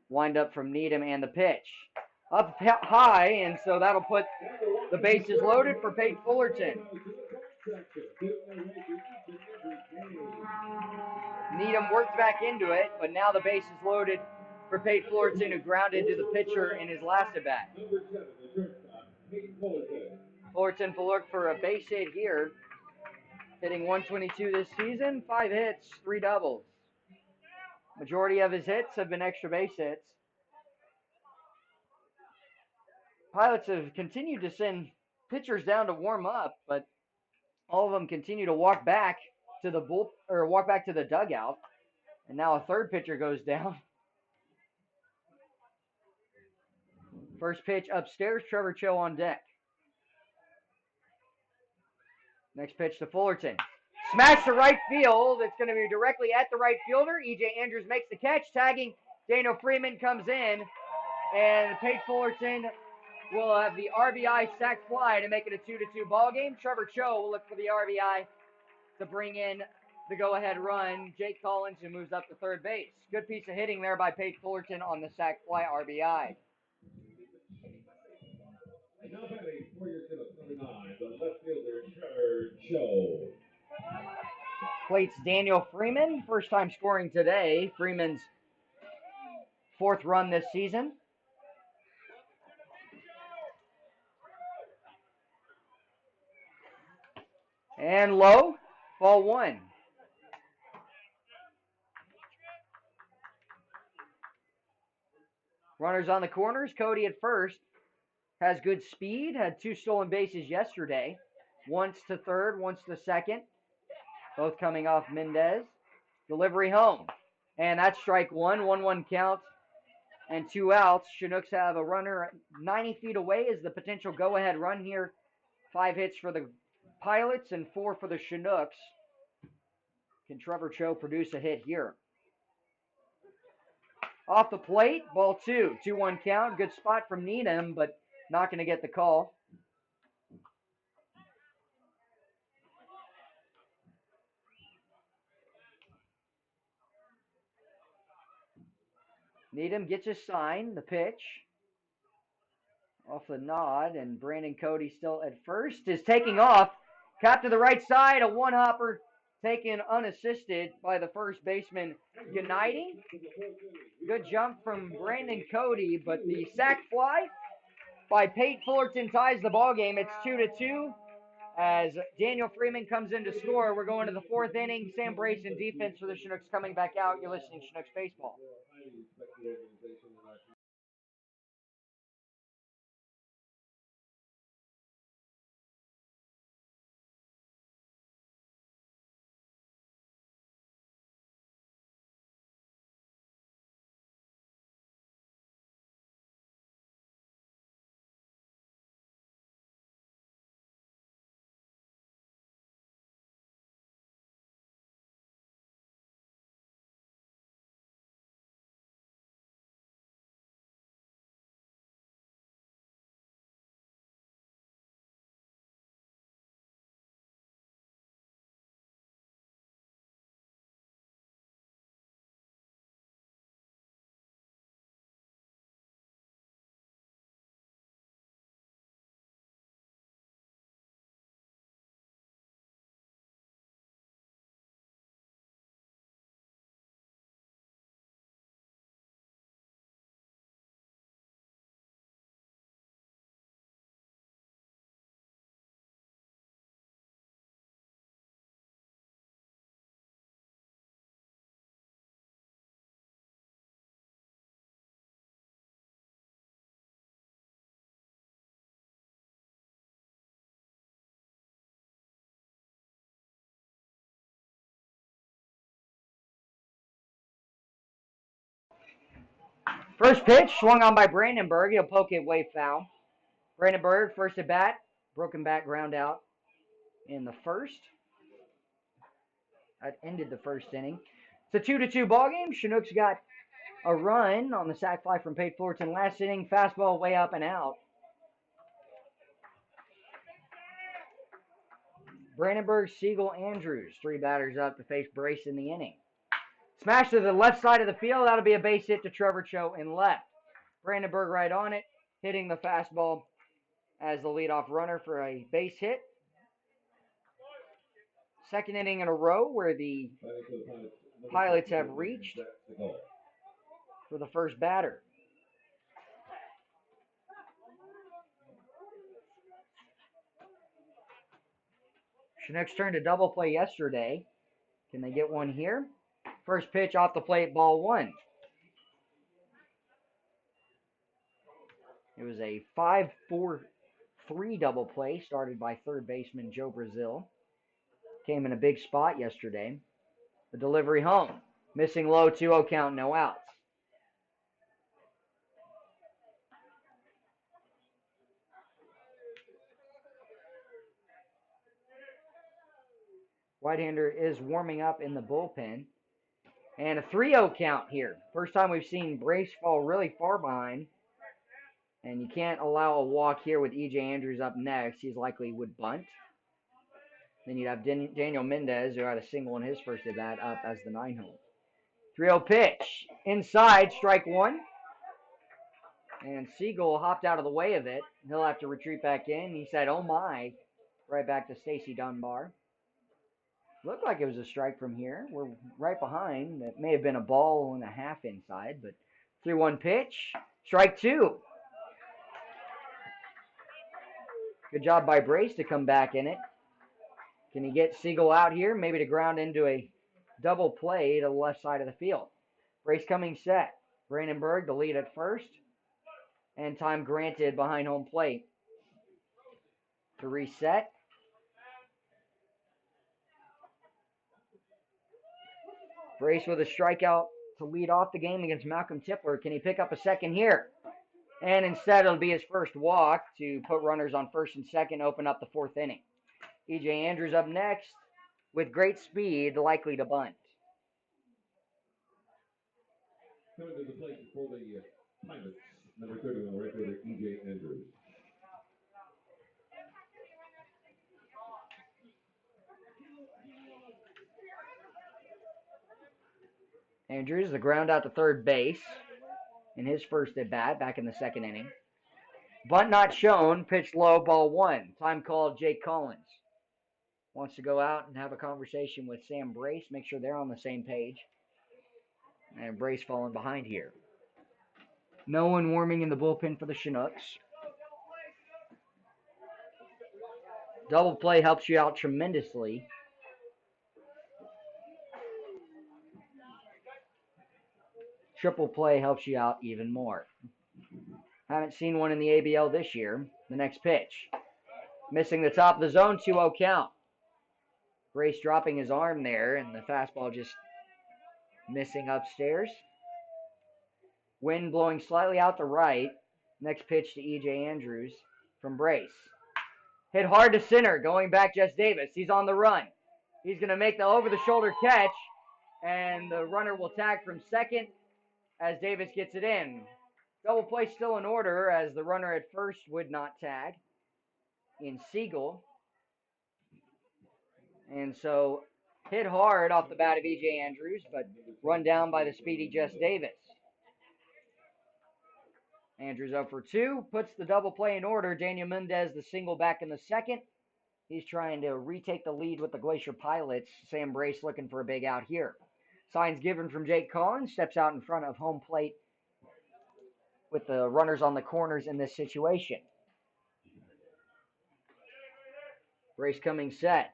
Wind up from Needham and the pitch. Up high, and so that'll put the bases loaded for Pate Fullerton. Needham worked back into it, but now the base is loaded for Pate Fullerton, who grounded to the pitcher in his last at bat.
Number 7, the shortstop, Pete Fullerton.
Fullerton will look for a base hit here, hitting 122 this season, 5 hits, 3 doubles. Majority of his hits have been extra base hits. Pilots have continued to send pitchers down to warm up, but all of them continue to walk back to the dugout. And now a third pitcher goes down. First pitch upstairs, Trevor Cho on deck. Next pitch to Fullerton. Smash to right field. It's going to be directly at the right fielder. E.J. Andrews makes the catch. Tagging Daniel Freeman comes in. And Pate Fullerton will have the RBI sac fly to make it a 2-2 ball game. Trevor Cho will look for the RBI to bring in the go-ahead run. Jake Collins, who moves up to third base. Good piece of hitting there by Pate Fullerton on the sac fly RBI.
And now batting for your number 9, the left fielder, Trevor Cho.
Plates Daniel Freeman, first time scoring today. Freeman's 4th run this season. And low, ball 1. Runners on the corners. Cody at first. Has good speed. Had 2 stolen bases yesterday. Once to third, once to second. Both coming off Mendez. Delivery home. And that's strike 1. 1-1 count. And 2 outs. Chinooks have a runner 90 feet away as the potential go-ahead run here. 5 hits for the Pilots and 4 for the Chinooks. Can Trevor Cho produce a hit here? Off the plate, ball 2. 2-1 count. Good spot from Needham, but not going to get the call. Needham gets his sign, the pitch. Off the nod, and Brandon Cody still at first is taking off. Cap to the right side, a one-hopper taken unassisted by the first baseman, Uniting. Good jump from Brandon Cody, but the sac fly by Pate Fullerton ties the ball game. It's 2-2 as Daniel Freeman comes in to score. We're going to the 4th inning. Sam Brayson defense for the Chinooks coming back out. You're listening to Chinooks Baseball. First pitch swung on by Brandenburg. He'll poke it way foul. Brandenburg, first at bat, broken bat ground out in the first. That ended the first inning. It's a 2-2 ball game. Chinooks got a run on the sac fly from Pate Fullerton last inning. Fastball way up and out. Brandenburg, Siegel, Andrews, 3 batters up to face Brace in the inning. Smash to the left side of the field. That'll be a base hit to Trevor Cho in left. Brandenburg right on it, hitting the fastball as the leadoff runner for a base hit. Second inning in a row where the Pilots have reached. for the first batter. Chinooks turned a double play yesterday. Can they get one here? First pitch off the plate, ball one. It was a 5-4-3 double play started by third baseman Joe Brazil. Came in a big spot yesterday. The delivery home. Missing low, 2-0 count, no outs. Whitehander is warming up in the bullpen. And a 3-0 count here. First time we've seen Brace fall really far behind. And you can't allow a walk here with E.J. Andrews up next. He's likely would bunt. Then you'd have Daniel Mendez, who had a single in his first at-bat, up as the 9-hole. 3-0 pitch. Inside, strike one. And Siegel hopped out of the way of it. He'll have to retreat back in. He said, oh my, right back to Stacy Dunbar. Looked like it was a strike from here. We're right behind. It may have been a ball and a half inside, but 3-1 pitch. Strike two. Good job by Brace to come back in it. Can he get Siegel out here? Maybe to ground into a double play to the left side of the field. Brace coming set. Brandenburg the lead at first. And time granted behind home plate. To reset. Brace with a strikeout to lead off the game against Malcolm Tipler. Can he pick up a second here? And instead it'll be his first walk to put runners on first and second, open up the fourth inning. E.J. Andrews up next with great speed, likely to bunt.
Coming to the plate for the Pilots, number 31, right fielder E.J. Andrews.
Andrews, the ground out to third base in his first at bat back in the second inning. Bunt not shown, pitch low, ball one. Time called, Jake Collins. Wants to go out and have a conversation with Sam Brace, make sure they're on the same page. And Brace falling behind here. No one warming in the bullpen for the Chinooks. Double play helps you out tremendously. Triple play helps you out even more. Haven't seen one in the ABL this year. The next pitch. Missing the top of the zone, 2-0 count. Brace dropping his arm there, and the fastball just missing upstairs. Wind blowing slightly out to right. Next pitch to E.J. Andrews from Brace. Hit hard to center, going back Jess Davis. He's on the run. He's going to make the over-the-shoulder catch, and the runner will tag from second as Davis gets it in. Double play still in order as the runner at first would not tag in Siegel. And so hit hard off the bat of E.J. Andrews, but run down by the speedy Jess Davis. Andrews up for two, puts the double play in order. Daniel Mendez the single back in the second. He's trying to retake the lead with the Glacier Pilots. Sam Brace looking for a big out here. Signs given from Jake Collins, steps out in front of home plate with the runners on the corners in this situation. Brace coming set.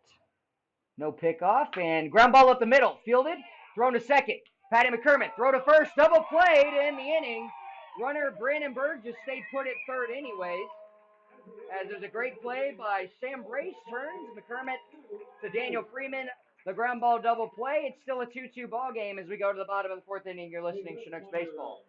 No pickoff, and ground ball up the middle. Fielded, thrown to second. Patty McCormick, throw to first, double played in the inning. Runner Brandenburg just stayed put at third anyways. As there's a great play by Sam Brace, turns McCormick to Daniel Freeman. The ground ball double play. It's still a 2-2 ball game as we go to the bottom of the fourth inning. You're listening to Chinooks Baseball.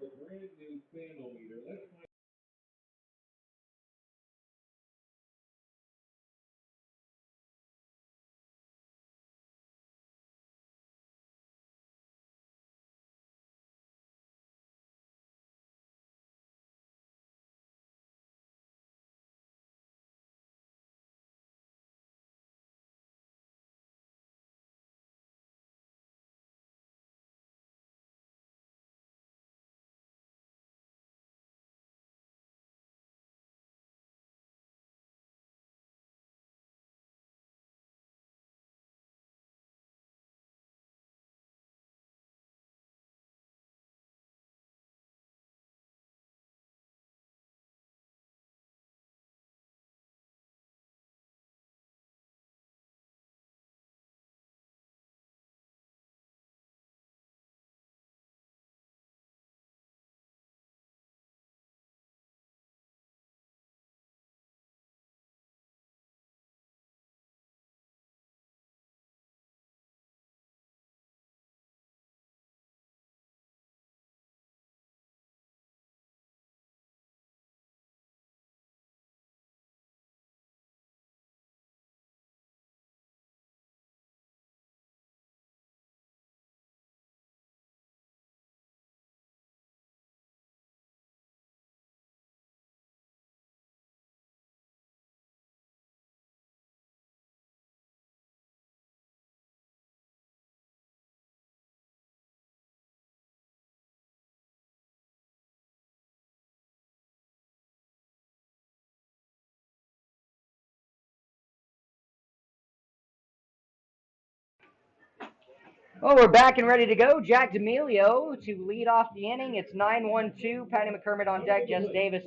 Well, we're back and ready to go. Jack D'Amelio to lead off the inning. It's 9-1-2. Patty McCormick on deck. Jess Davis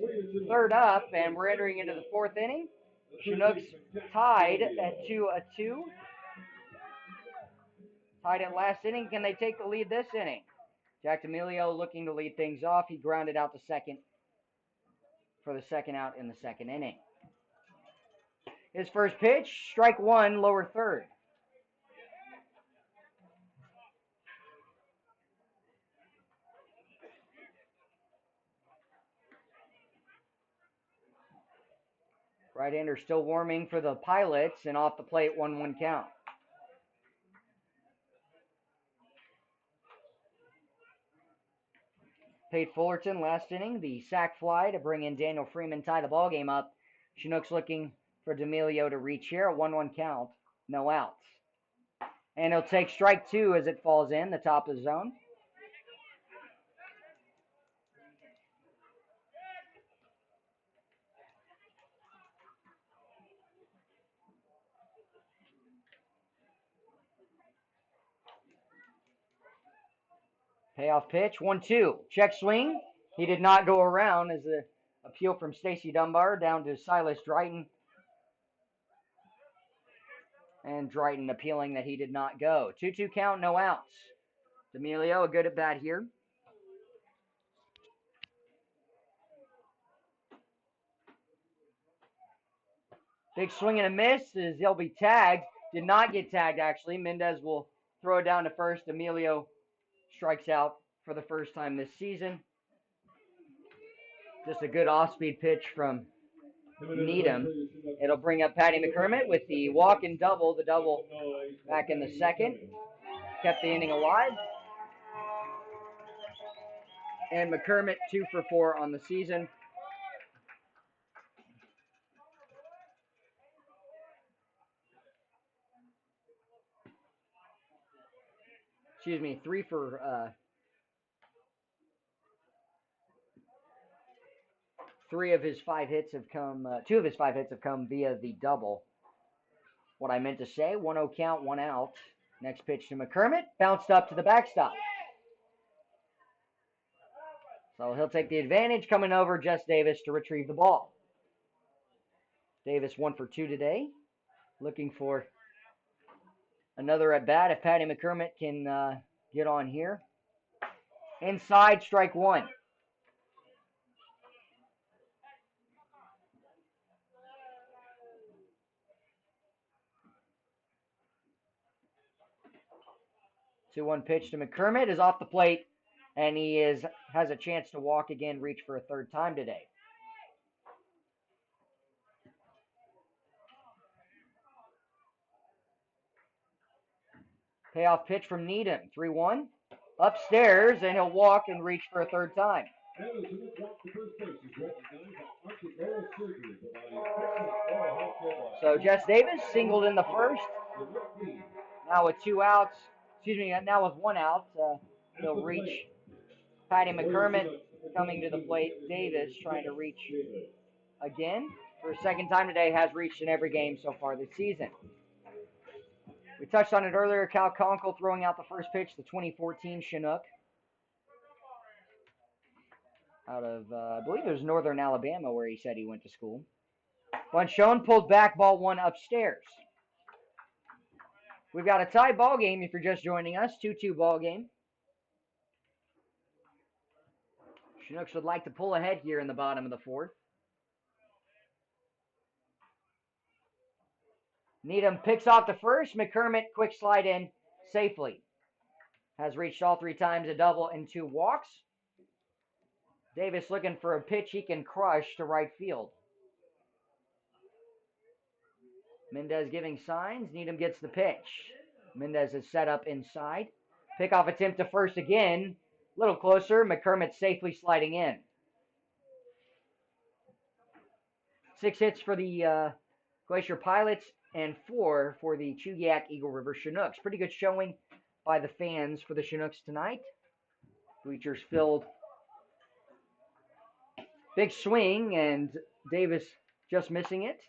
third up, and we're entering into the fourth inning. Chinooks tied at 2-2. Tied at last inning. Can they take the lead this inning? Jack D'Amelio looking to lead things off. He grounded out the second for the second out in the second inning. His first pitch, strike one, lower third. Right-hander still warming for the Pilots, and off the plate, 1-1 count. Pate Fullerton last inning, the sac fly to bring in Daniel Freeman, tie the ball game up. Chinooks looking for D'Amelio to reach here, a 1-1 count, no outs. And he'll take strike two as it falls in, the top of the zone. Payoff pitch, 1-2. Check swing. He did not go around as the appeal from Stacy Dunbar down to Silas Drayton. And Drayton appealing that he did not go. 2-2 count, no outs. D'Amelio, a good at bat here. Big swing and a miss as he'll be tagged. Did not get tagged, actually. Mendez will throw it down to first. D'Amelio strikes out for the first time this season. Just a good off-speed pitch from Needham. It'll bring up Patty McCormick with the walk and double. The double back in the second. Kept the inning alive. And McCormick 2 for 4 on the season. Excuse me, 3 for 3 of his 5 hits have come, 2 of his 5 hits have come via the double. What I meant to say, 1-0 count, 1 out. Next pitch to McCormick, bounced up to the backstop. So he'll take the advantage, coming over Jess Davis to retrieve the ball. Davis 1 for 2 today, looking for another at bat if Patty McCormick can get on here. Inside, strike one. Two-one pitch to McCormick is off the plate, and he has a chance to walk again, reach for a third time today. Payoff pitch from Needham, 3-1. Upstairs, and he'll walk and reach for a third time. So Jess Davis singled in the first. Now with 2 outs, now with 1 out, he'll reach Patty McCormick coming to the plate. Davis trying to reach again for a second time today, has reached in every game so far this season. We touched on it earlier. Cal Conkle throwing out the first pitch, the 2014 Chinook. Out of, I believe it was Northern Alabama where he said he went to school. Bunchone pulled back, ball 1 upstairs. We've got a tie ball game if you're just joining us. 2-2 ball game. Chinooks would like to pull ahead here in the bottom of the fourth. Needham picks off the first. McCormick quick slide in safely. Has reached all 3 times, a double and 2 walks. Davis looking for a pitch he can crush to right field. Mendez giving signs. Needham gets the pitch. Mendez is set up inside. Pickoff attempt to first again. A little closer. McCormick safely sliding in. 6 hits for the Glacier Pilots and 4 for the Chugiak Eagle River Chinooks. Pretty good showing by the fans for the Chinooks tonight. Bleachers filled. Big swing, and Davis just missing it.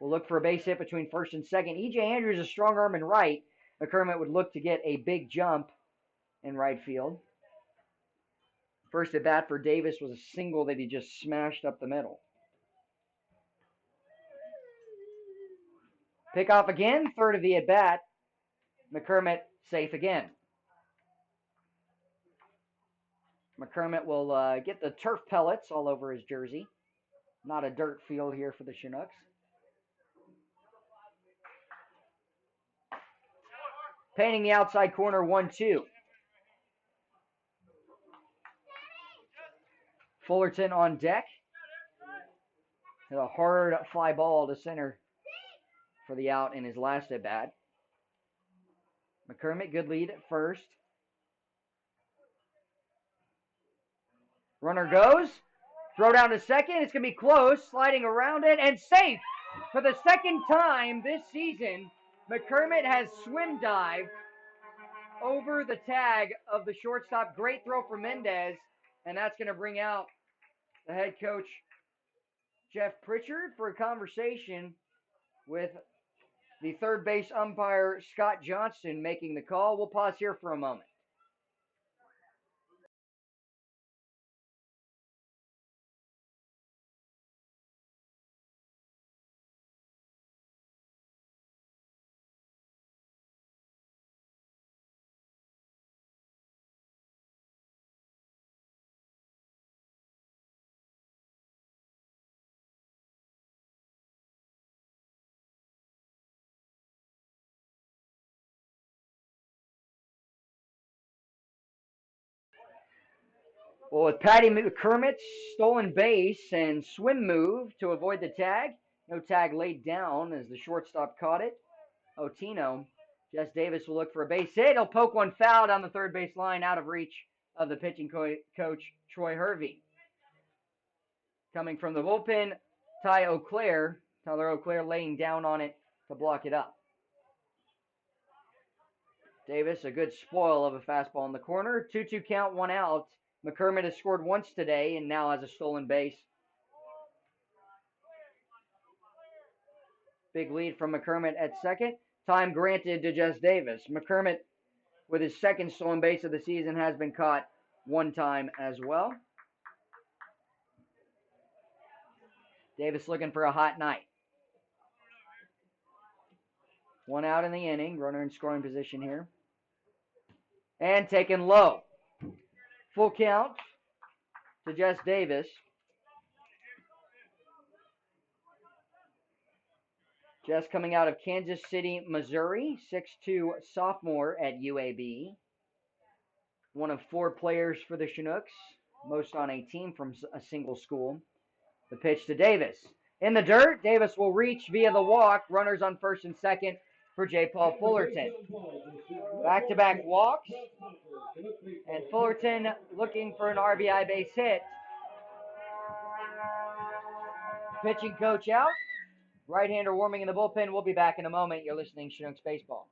We'll look for a base hit between first and second. E.J. Andrews, a strong arm and right. McCormick would look to get a big jump in right field. First at bat for Davis was a single that he just smashed up the middle. Pick off again, third of the at bat. McCormick safe again. McCormick will get the turf pellets all over his jersey. Not a dirt field here for the Chinooks. Painting the outside corner, 1-2. Fullerton on deck. Hit a hard fly ball to center for the out in his last at bat. McCormick, good lead at first. Runner goes. Throw down to second. It's going to be close. Sliding around it and safe. For the second time this season, McCormick has swim dived over the tag of the shortstop. Great throw for Mendez. And that's going to bring out the head coach, Jeff Pritchard, for a conversation with the third base umpire, Scott Johnston, making the call. We'll pause here for a moment. Well, with Patty McCormick's stolen base and swim move to avoid the tag, no tag laid down as the shortstop caught it. Otino, Jess Davis will look for a base hit. He'll poke one foul down the third base line out of reach of the pitching coach, Troy Hervey. Coming from the bullpen, Tyler O'Clair laying down on it to block it up. Davis, a good spoil of a fastball in the corner. 2-2 count, 1 out. McCormick has scored once today and now has a stolen base. Big lead from McCormick at second. Time granted to Jess Davis. McCormick, with his second stolen base of the season, has been caught one time as well. Davis looking for a hot night. 1 out in the inning. Runner in scoring position here. And taken low. Full count to Jess Davis. Jess coming out of Kansas City, Missouri, 6'2" sophomore at UAB. One of 4 players for the Chinooks, most on a team from a single school. The pitch to Davis. In the dirt, Davis will reach via the walk. Runners on first and second for J. Paul Fullerton. Back-to-back walks. And Fullerton looking for an RBI base hit. Pitching coach out. Right-hander warming in the bullpen. We'll be back in a moment. You're listening to Chinooks Baseball.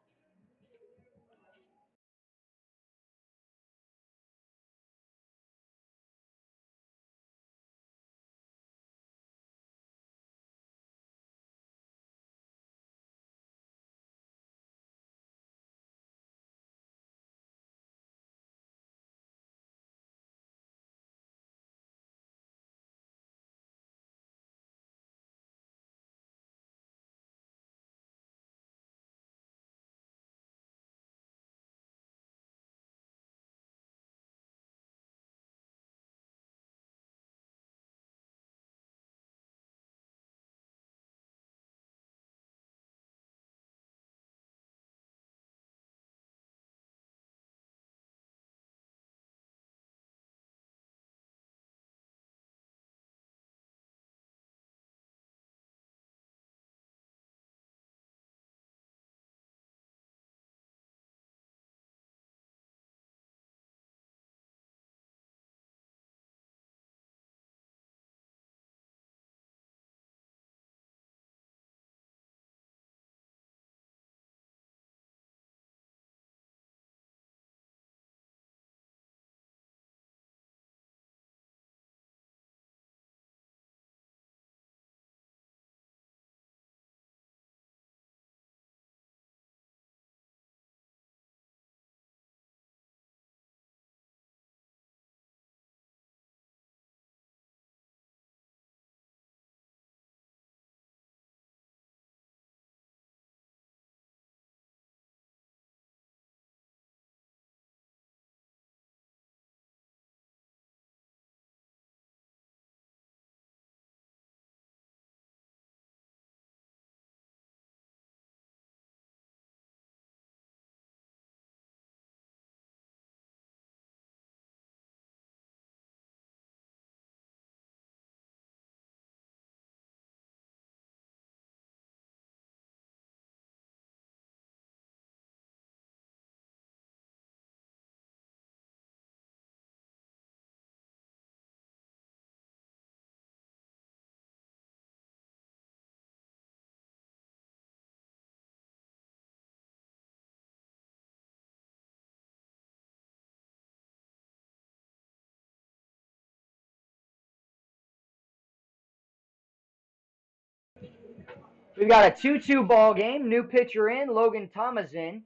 We've got a 2-2 ball game. New pitcher in, Logan Thomas in.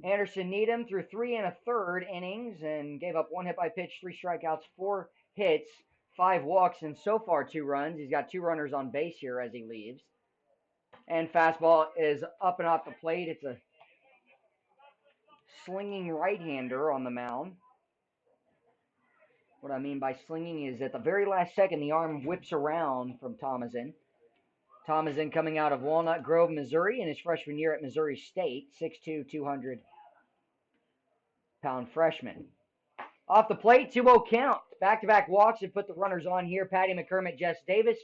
Anderson Needham threw 3 1/3 innings and gave up 1 hit by pitch, 3 strikeouts, 4 hits, 5 walks, and so far 2 runs. He's got 2 runners on base here as he leaves. And fastball is up and off the plate. It's a slinging right-hander on the mound. What I mean by slinging is at the very last second, the arm whips around from Thomason. Thomason coming out of Walnut Grove, Missouri in his freshman year at Missouri State, 6'2", 200-pound freshman. Off the plate, 2-0 count. Back-to-back walks have put the runners on here. Patty McCormick, Jess Davis.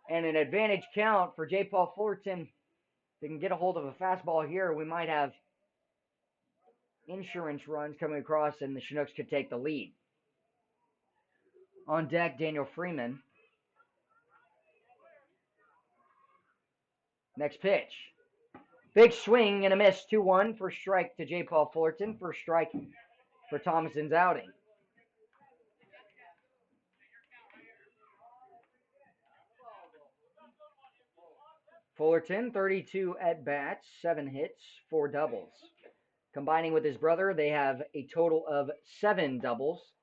And an advantage count for J. Paul Fullerton. If they can get a hold of a fastball here, we might have insurance runs coming across, and the Chinooks could take the lead. On deck, Daniel Freeman. Next pitch. Big swing and a miss. 2-1. First strike to J. Paul Fullerton. First strike for Thomason's outing. Fullerton, 32 at-bats, 7 hits, 4 doubles. Combining with his brother, they have a total of 7 doubles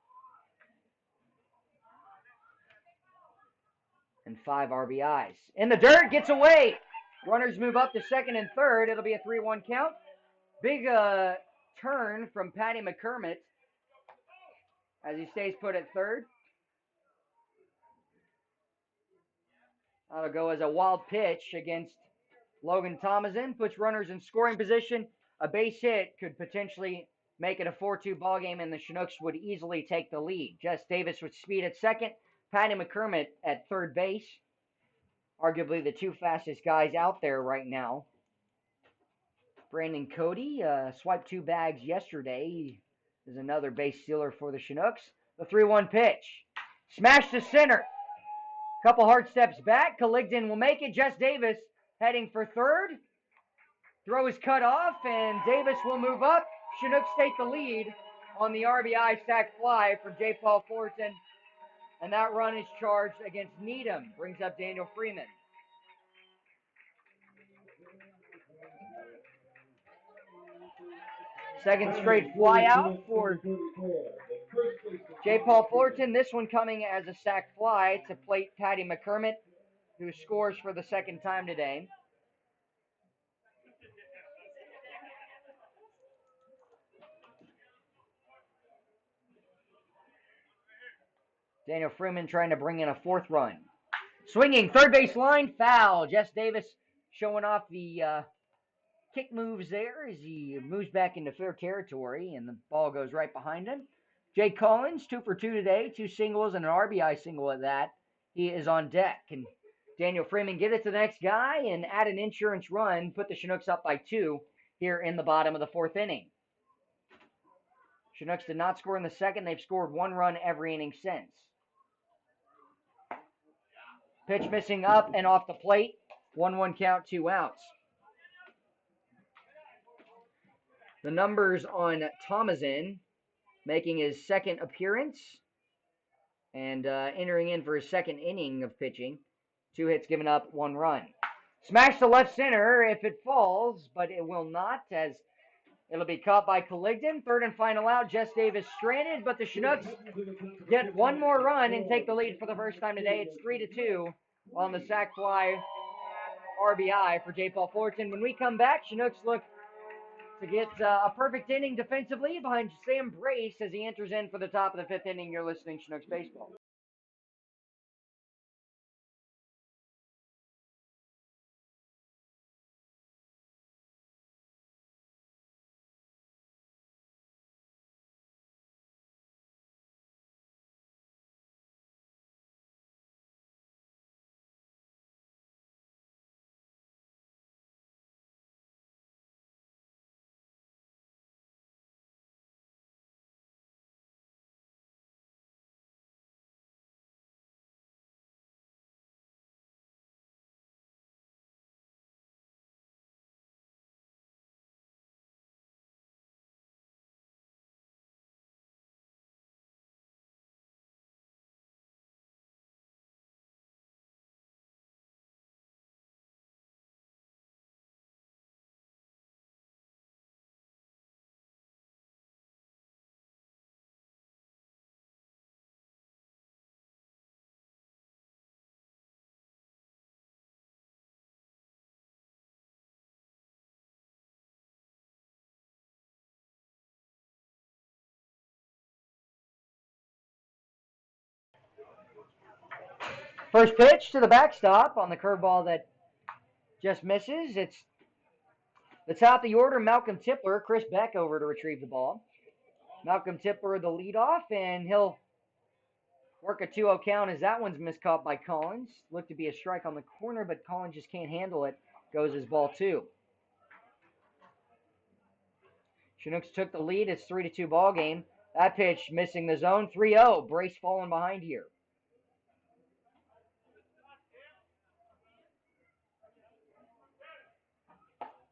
and 5 RBIs. In the dirt, gets away. Runners move up to second and third. It'll be a 3-1 count. Big turn from Patty McCormick as he stays put at third. That'll go as a wild pitch against Logan Thomason. Puts runners in scoring position. A base hit could potentially make it a 4-2 ball game, and the Chinooks would easily take the lead. Jess Davis with speed at second. Patty McCormick at third base. Arguably the 2 fastest guys out there right now. Brandon Cody swiped 2 bags yesterday. There's another base stealer for the Chinooks. The 3-1 pitch. Smash to center. Couple hard steps back. Colligdon will make it. Jess Davis heading for third. Throw is cut off, and Davis will move up. Chinooks take the lead on the RBI sac fly for J. Paul Fullerton. And that run is charged against Needham. Brings up Daniel Freeman. Second straight fly out for J. Paul Fullerton. This one coming as a sac fly to plate Patty McCormick, who scores for the second time today. Daniel Freeman trying to bring in a 4th run. Swinging, third base line, foul. Jess Davis showing off the kick moves there as he moves back into fair territory, and the ball goes right behind him. Jay Collins, 2 for 2 today, 2 singles and an RBI single at that. He is on deck. Can Daniel Freeman get it to the next guy and add an insurance run, put the Chinooks up by 2 here in the bottom of the 4th inning. Chinooks did not score in the second. They've scored 1 run every inning since. Pitch missing up and off the plate. 1-1 count, 2 outs. The numbers on Thomason making his second appearance and entering in for his second inning of pitching. 2 hits given up, 1 run. Smash to left center if it falls, but it will not, as it'll be caught by Colligdon. Third and final out. Jess Davis stranded, but the Chinooks get 1 more run and take the lead for the first time today. It's 3-2 on the sac fly RBI for J. Paul Fullerton. When we come back, Chinooks look to get a perfect inning defensively behind Sam Brace as he enters in for the top of the 5th inning. You're listening to Chinooks Baseball. First pitch to the backstop on the curveball that just misses. It's the top of the order, Malcolm Tipler. Chris Beck over to retrieve the ball. Malcolm Tipler the leadoff, and he'll work a 2-0 count as that one's miscaught by Collins. Looked to be a strike on the corner, but Collins just can't handle it. Goes as ball 2. Chinooks took the lead. It's 3-2 ball game. That pitch missing the zone. 3-0. Brace falling behind here.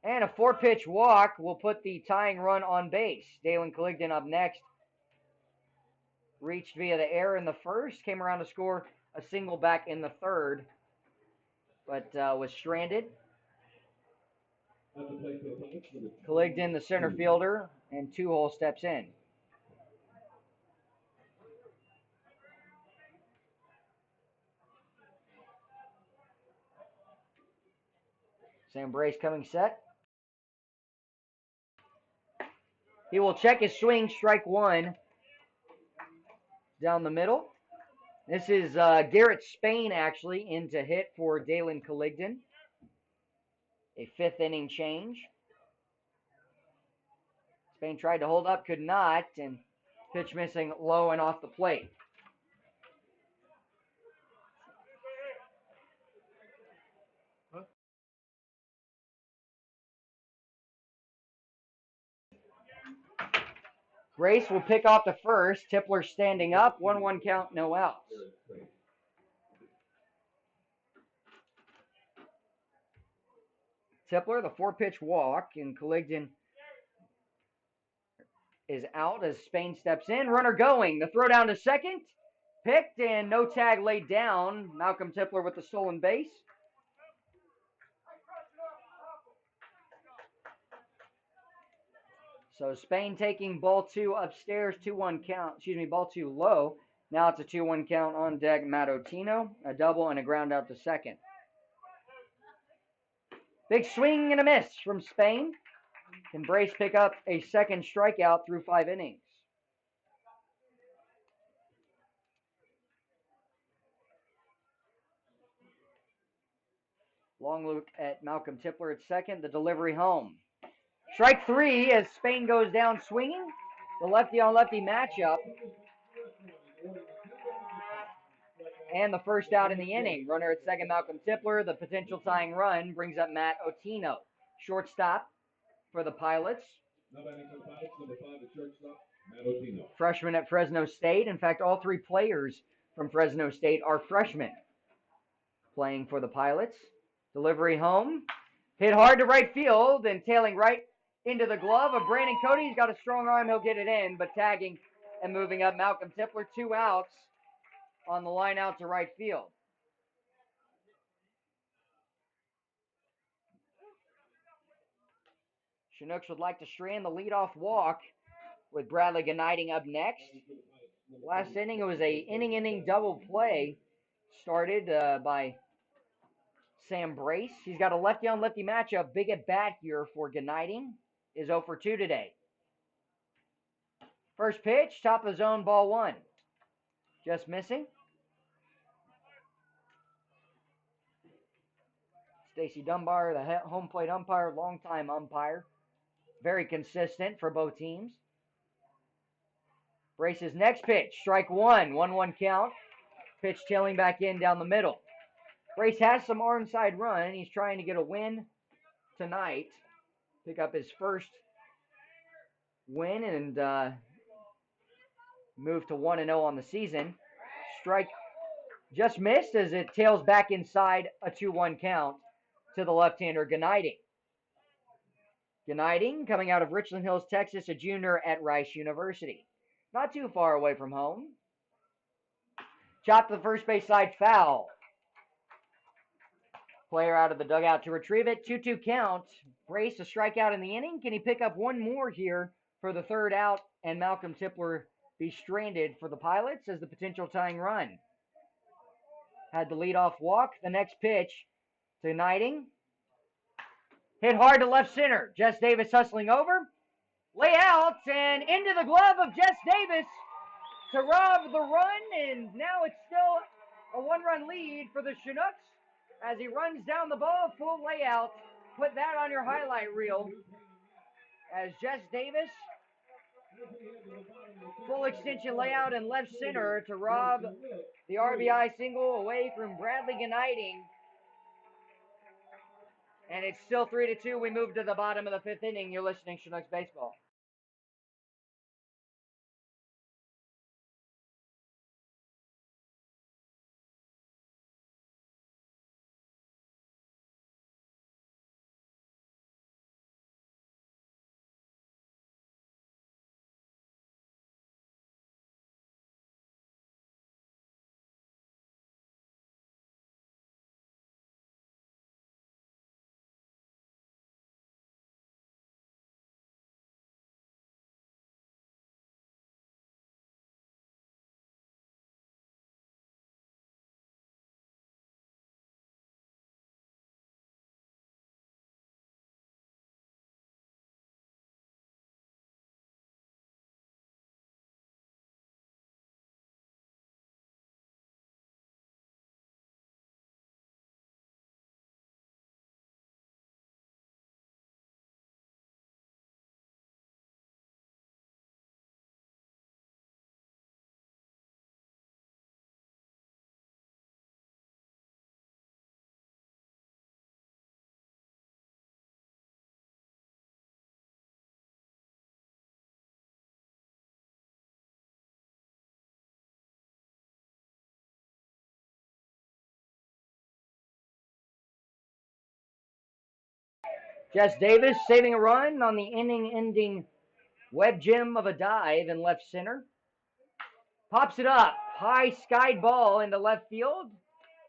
And a 4-pitch walk will put the tying run on base. Dalen Colligdon up next. Reached via the air in the first. Came around to score a single back in the third. But was stranded. Colligdon, the center fielder, and 2-hole steps in. Sam Brace coming set. He will check his swing, strike 1 down the middle. This is Garrett Spain actually in to hit for Dalen Colligdon. A 5th inning change. Spain tried to hold up, could not, and pitch missing low and off the plate. Grace will pick off the first. Tipler standing up. 1-1 count, no outs. Tipler, the 4-pitch walk, and Colligdon is out as Spain steps in. Runner going. The throw down to second. Picked and no tag laid down. Malcolm Tipler with the stolen base. So Spain taking ball 2 upstairs, 2-1 count. Excuse me, ball 2 low. Now it's a 2-1 count on deck. Matt Otino, a double and a ground out to second. Big swing and a miss from Spain. Can Brace pick up a second strikeout through 5 innings? Long look at Malcolm Tipler at second. The delivery home. Strike 3 as Spain goes down swinging. The lefty-on-lefty matchup. And the first out in the inning. Runner at second, Malcolm Tipler. The potential tying run brings up Matt Otino. Shortstop for the Pilots. Freshman at Fresno State. In fact, all 3 players from Fresno State are freshmen playing for the Pilots. Delivery home. Hit hard to right field and tailing right into the glove of Brandon Cody. He's got a strong arm. He'll get it in, but tagging and moving up Malcolm Tipler. 2 outs on the line out to right field. Chinooks would like to strand the leadoff walk with Bradley Gnighting up next. Last inning, it was a inning double play started by Sam Brace. He's got a lefty-on-lefty matchup. Big at bat here for Gnighting. Is 0 for 2 today. First pitch, top of the zone, ball 1. Just missing. Stacy Dunbar, the home plate umpire, longtime umpire. Very consistent for both teams. Brace's next pitch, strike 1, 1-1 count. Pitch tailing back in down the middle. Brace has some onside run. He's trying to get a win tonight. Pick up his first win and move to 1-0 on the season. Strike just missed as it tails back inside a 2-1 count to the left-hander Gnighting. Gnighting, coming out of Richland Hills, Texas, a junior at Rice University. Not too far away from home. Chop to the first base side, foul. Player out of the dugout to retrieve it. 2-2 count. Brace a strikeout in the inning. Can he pick up one more here for the third out and Malcolm Tipler be stranded for the Pilots as the potential tying run? Had the leadoff walk. The next pitch to Gnighting. Hit hard to left center. Jess Davis hustling over. Layout and into the glove of Jess Davis to rob the run, and now it's still A one-run lead for the Chinooks as he runs down the ball, full layout. Put that on your highlight reel. As Jess Davis, full extension layout in left center to rob the RBI single away from Bradley Gnighting. And it's still 3-2. We move to the bottom of the fifth inning. You're listening to Chinooks Baseball. Jess Davis saving a run on the inning-ending web gem of a dive in left center. Pops it up. High skied ball into left field.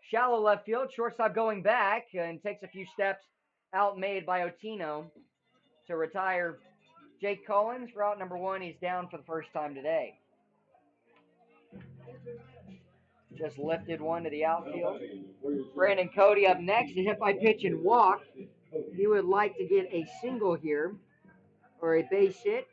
Shallow left field. Shortstop going back and takes a few steps out made by Otino to retire Jake Collins for out number one. He's down for the first time today. Just lifted one to the outfield. Brandon Cody up next. A hit by pitch and walk. He would like to get a single here or a base hit.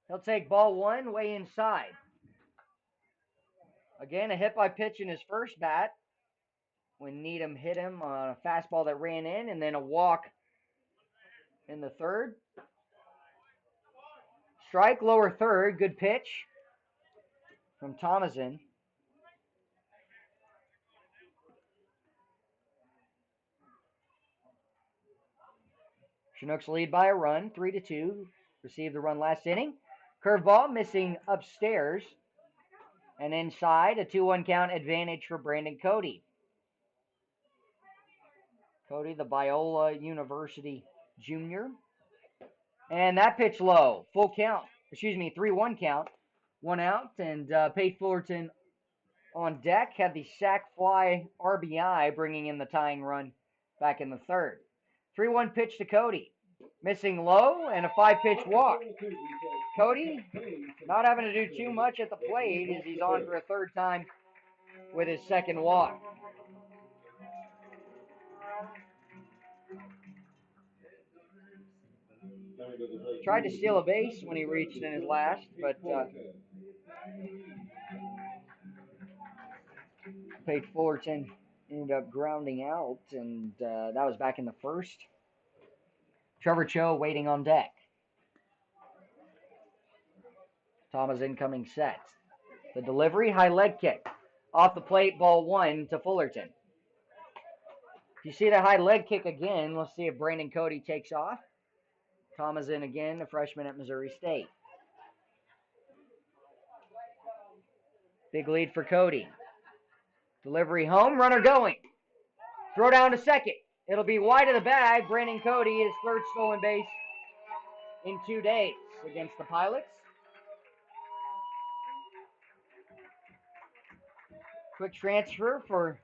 He'll take ball one way inside. Again, a hit by pitch in his first bat when Needham hit him on a fastball that ran in, and then a walk in the third. Strike, lower third, good pitch from Thomason. Chinooks lead by a run, 3-2. Received the run last inning. Curveball missing upstairs. And inside, a 2-1 count advantage for Brandon Cody. Cody, the Biola University junior. And that pitch low. Full count. 3-1 count. One out, and Pate Fullerton on deck had the sac fly RBI, bringing in the tying run back in the third. 3-1 pitch to Cody. Missing low and a 5-pitch walk. Cody not having to do too much at the plate as he's on for a third time with his second walk. Tried to steal a base when he reached in his last, but Pate Fullerton ended up grounding out, and that was back in the first. Trevor Cho waiting on deck. Thomas incoming set. The delivery, high leg kick. Off the plate, ball one to Fullerton. If you see that high leg kick again, let's see if Brandon Cody takes off. Thomas in again, a freshman at Missouri State. Big lead for Cody. Delivery home, runner going. Throw down to second. It'll be wide of the bag. Brandon Cody, his third stolen base in 2 days against the Pilots. Quick transfer for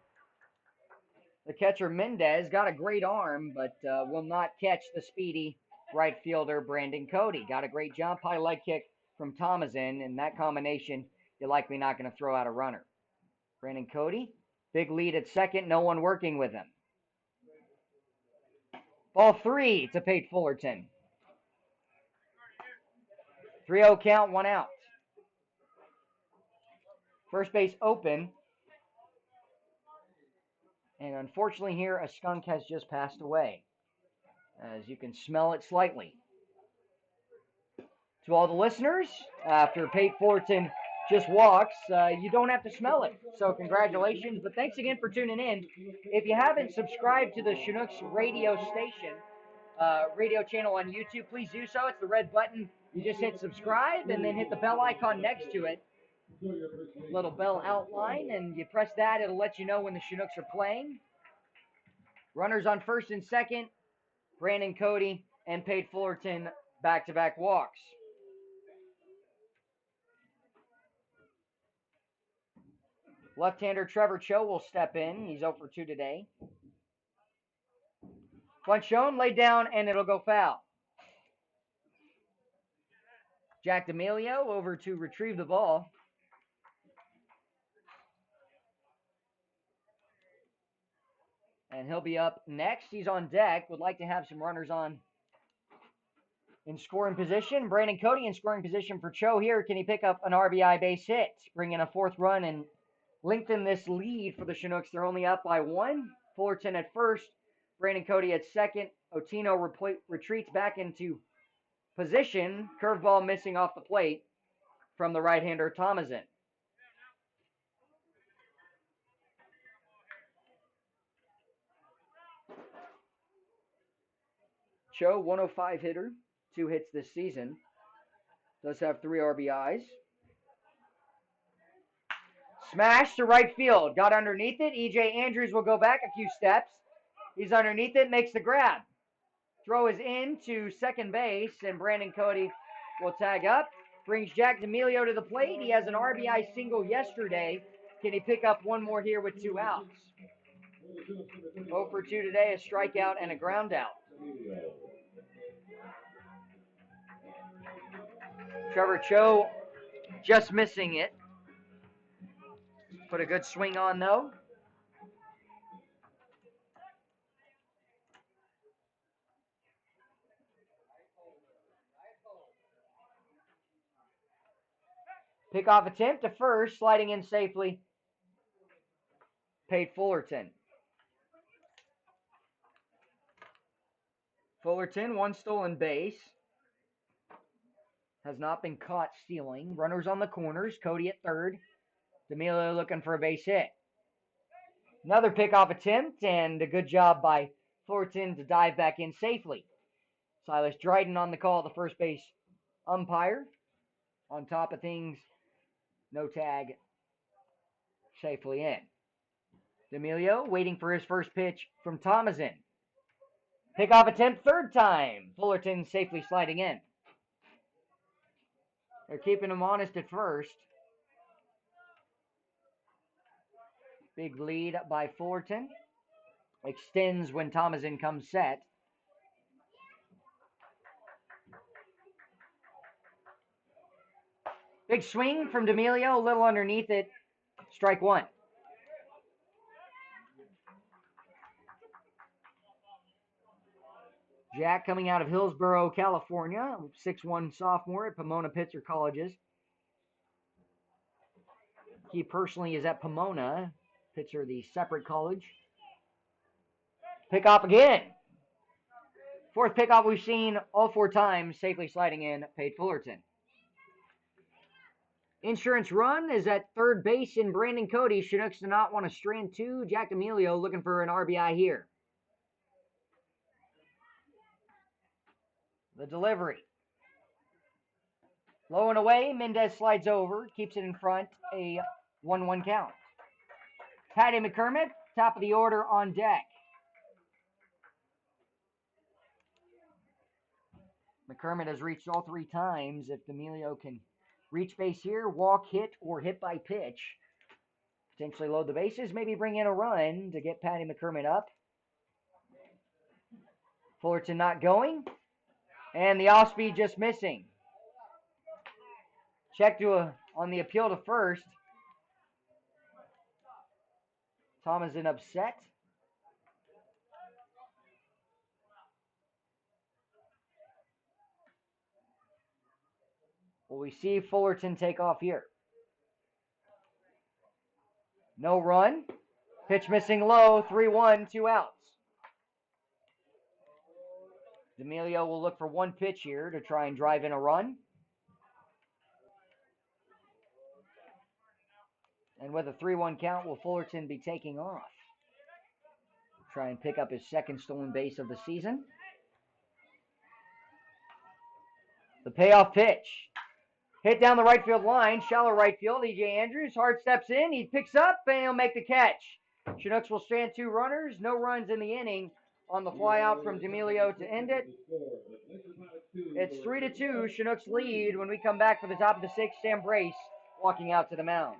the catcher Mendez. Got a great arm, but will not catch the speedy right fielder Brandon Cody. Got a great jump, high leg kick from Thomason, and that combination, you're likely not going to throw out a runner. Brandon Cody, big lead at second, no one working with him. Ball 3 to Pate Fullerton. 3-0 count, 1 out. First base open. And unfortunately here, a skunk has just passed away. As you can smell it slightly. To all the listeners, after Pate Fullerton just walks, you don't have to smell it. So congratulations, but thanks again for tuning in. If you haven't subscribed to the Chinooks radio station, radio channel on YouTube, please do so. It's the red button. You just hit subscribe and then hit the bell icon next to it. Little bell outline, and you press that. It'll let you know when the Chinooks are playing. Runners on first and second. Brandon Cody and Pate Fullerton back-to-back walks. Left-hander Trevor Cho will step in. He's 0 for 2 today. Bunt shown, laid down, and it'll go foul. Jack D'Amelio over to retrieve the ball. And he'll be up next. He's on deck. Would like to have some runners on in scoring position. Brandon Cody in scoring position for Cho here. Can he pick up an RBI base hit? Bring in a 4th run and lengthen this lead for the Chinooks. They're only up by 1. Fullerton at first. Brandon Cody at second. Otino retreats back into position. Curveball missing off the plate from the right-hander Thomason. Cho, 105 hitter, 2 hits this season. Does have 3 RBIs. Smash to right field. Got underneath it. E.J. Andrews will go back a few steps. He's underneath it, makes the grab. Throw is in to second base, and Brandon Cody will tag up. Brings Jack D'Amelio to the plate. He has an RBI single yesterday. Can he pick up one more here with 2 outs? 0 for 2 today, a strikeout and a ground out. Trevor Cho just missing it. Put a good swing on, though. Pickoff attempt to first, sliding in safely. Pate Fullerton. Fullerton, 1 stolen base. Has not been caught stealing. Runners on the corners. Cody at third. D'Amelio looking for a base hit. Another pickoff attempt, and a good job by Fullerton to dive back in safely. Silas Dryden on the call, the first base umpire. On top of things, no tag, safely in. D'Amelio waiting for his first pitch from Thomason. Pickoff attempt, 3rd time. Fullerton safely sliding in. They're keeping him honest at first. Big lead by Fullerton. Extends when Thomason comes set. Big swing from D'Amelio, a little underneath it. Strike 1. Jack coming out of Hillsborough, California. 6'1" sophomore at Pomona-Pitzer Colleges. He personally is at Pomona. Pitzer, the separate college. Pickoff again. 4th pickoff we've seen all 4 times. Safely sliding in, Pate Fullerton. Insurance run is at third base in Brandon Cody. Chinooks do not want to strand 2. Jack D'Amelio looking for an RBI here. The delivery. Low and away. Mendez slides over. Keeps it in front. A 1-1 count. Patty McCormick, top of the order on deck. McCormick has reached all 3 times. If D'Amelio can reach base here, walk, hit, or hit by pitch, potentially load the bases, maybe bring in a run to get Patty McCormick up. Fullerton not going. And the off-speed just missing. Check on the appeal to first. Thomason upset. Will we see Fullerton take off here? No run. Pitch missing low. 3-1, 2 outs. D'Amelio will look for one pitch here to try and drive in a run. And with a 3-1 count, will Fullerton be taking off? Try and pick up his second stolen base of the season. The payoff pitch. Hit down the right field line, shallow right field. E.J. Andrews, hard steps in. He picks up, and he'll make the catch. Chinooks will strand 2 runners. No runs in the inning on the fly out from D'Amelio to end it. It's 3-2. Chinooks lead. When we come back for the top of the 6th, Sam Brace walking out to the mound.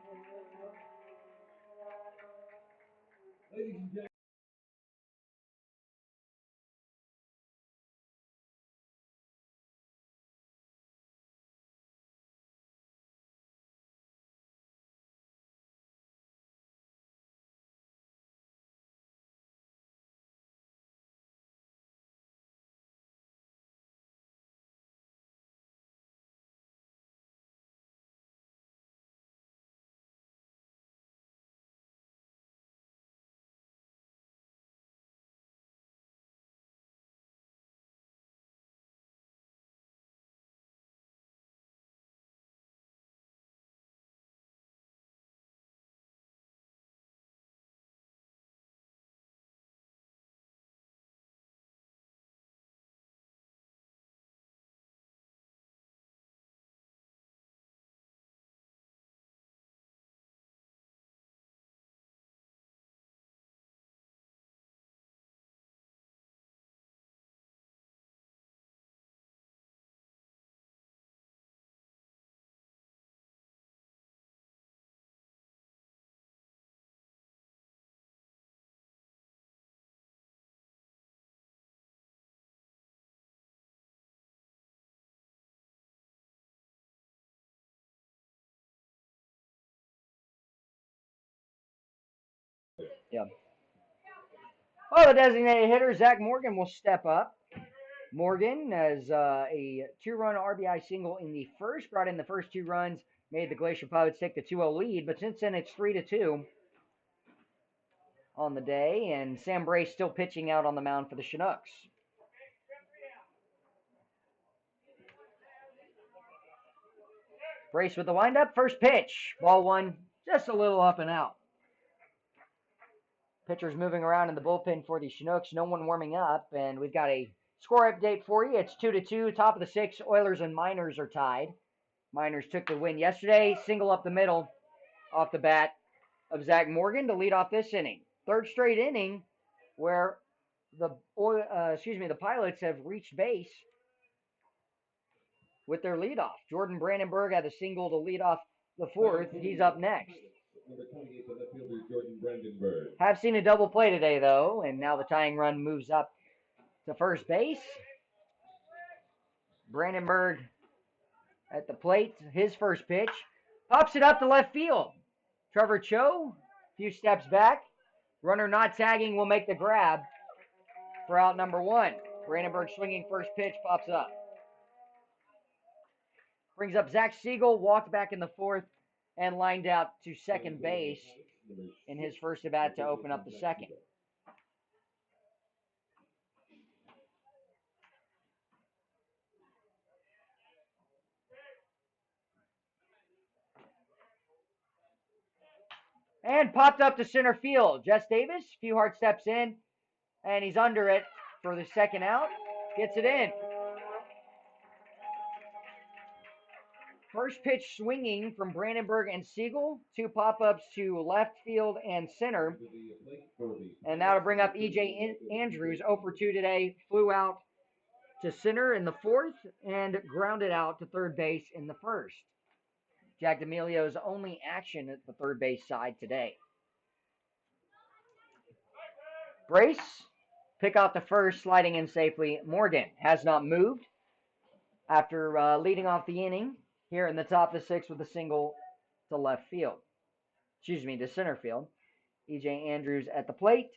Yeah. Oh, the designated hitter, Zach Morgan, will step up. Morgan has a 2-run RBI single in the first, brought in the first 2 runs, made the Glacier Pirates take the 2-0 lead, but since then it's 3-2 on the day, and Sam Brace still pitching out on the mound for the Chinooks. Brace with the windup, first pitch, ball 1, just a little up and out. Pitchers moving around in the bullpen for the Chinooks, no one warming up, and we've got a score update for you. It's 2-2, top of the 6th, Oilers and Miners are tied. Miners took the win yesterday, single up the middle off the bat of Zach Morgan to lead off this inning. 3rd straight inning where the Pilots have reached base with their leadoff. Jordan Brandenburg had a single to lead off the 4th. He's up next.
Number 28, the left fielder, Jordan Brandenburg.
Have seen a double play today, though, and now the tying run moves up to first base. Brandenburg at the plate, his first pitch. Pops it up to left field. Trevor Cho, a few steps back. Runner not tagging will make the grab for out number 1. Brandenburg swinging first pitch, pops up. Brings up Zach Siegel, walked back in the 4th, and lined out to second base in his first at bat to open up the 2nd. And popped up to center field. Jess Davis, a few hard steps in, and he's under it for the 2nd out. Gets it in. First pitch swinging from Brandenburg and Siegel. 2 pop-ups to left field and center. And now to bring up E.J. Andrews, 0 for 2 today. Flew out to center in the 4th and grounded out to third base in the 1st. Jack D'Amelio's only action at the third base side today. Brace, pick out the first, sliding in safely. Morgan has not moved after leading off the inning here in the top of the 6th with a single to left field. To center field. E.J. Andrews at the plate.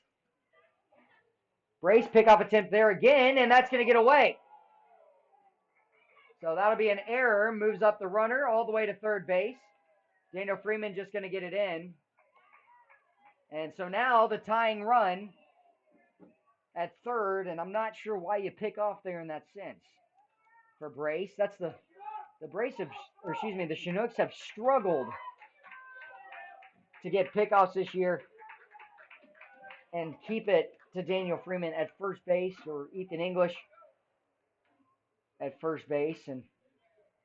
Brace, pick-off attempt there again, and that's going to get away. So that'll be an error. Moves up the runner all the way to third base. Daniel Freeman just going to get it in. And so now the tying run at third, and I'm not sure why you pick off there in that sense. For Brace, that's the Chinooks have struggled to get pickoffs this year and keep it to Daniel Freeman at first base or Ethan English at first base. And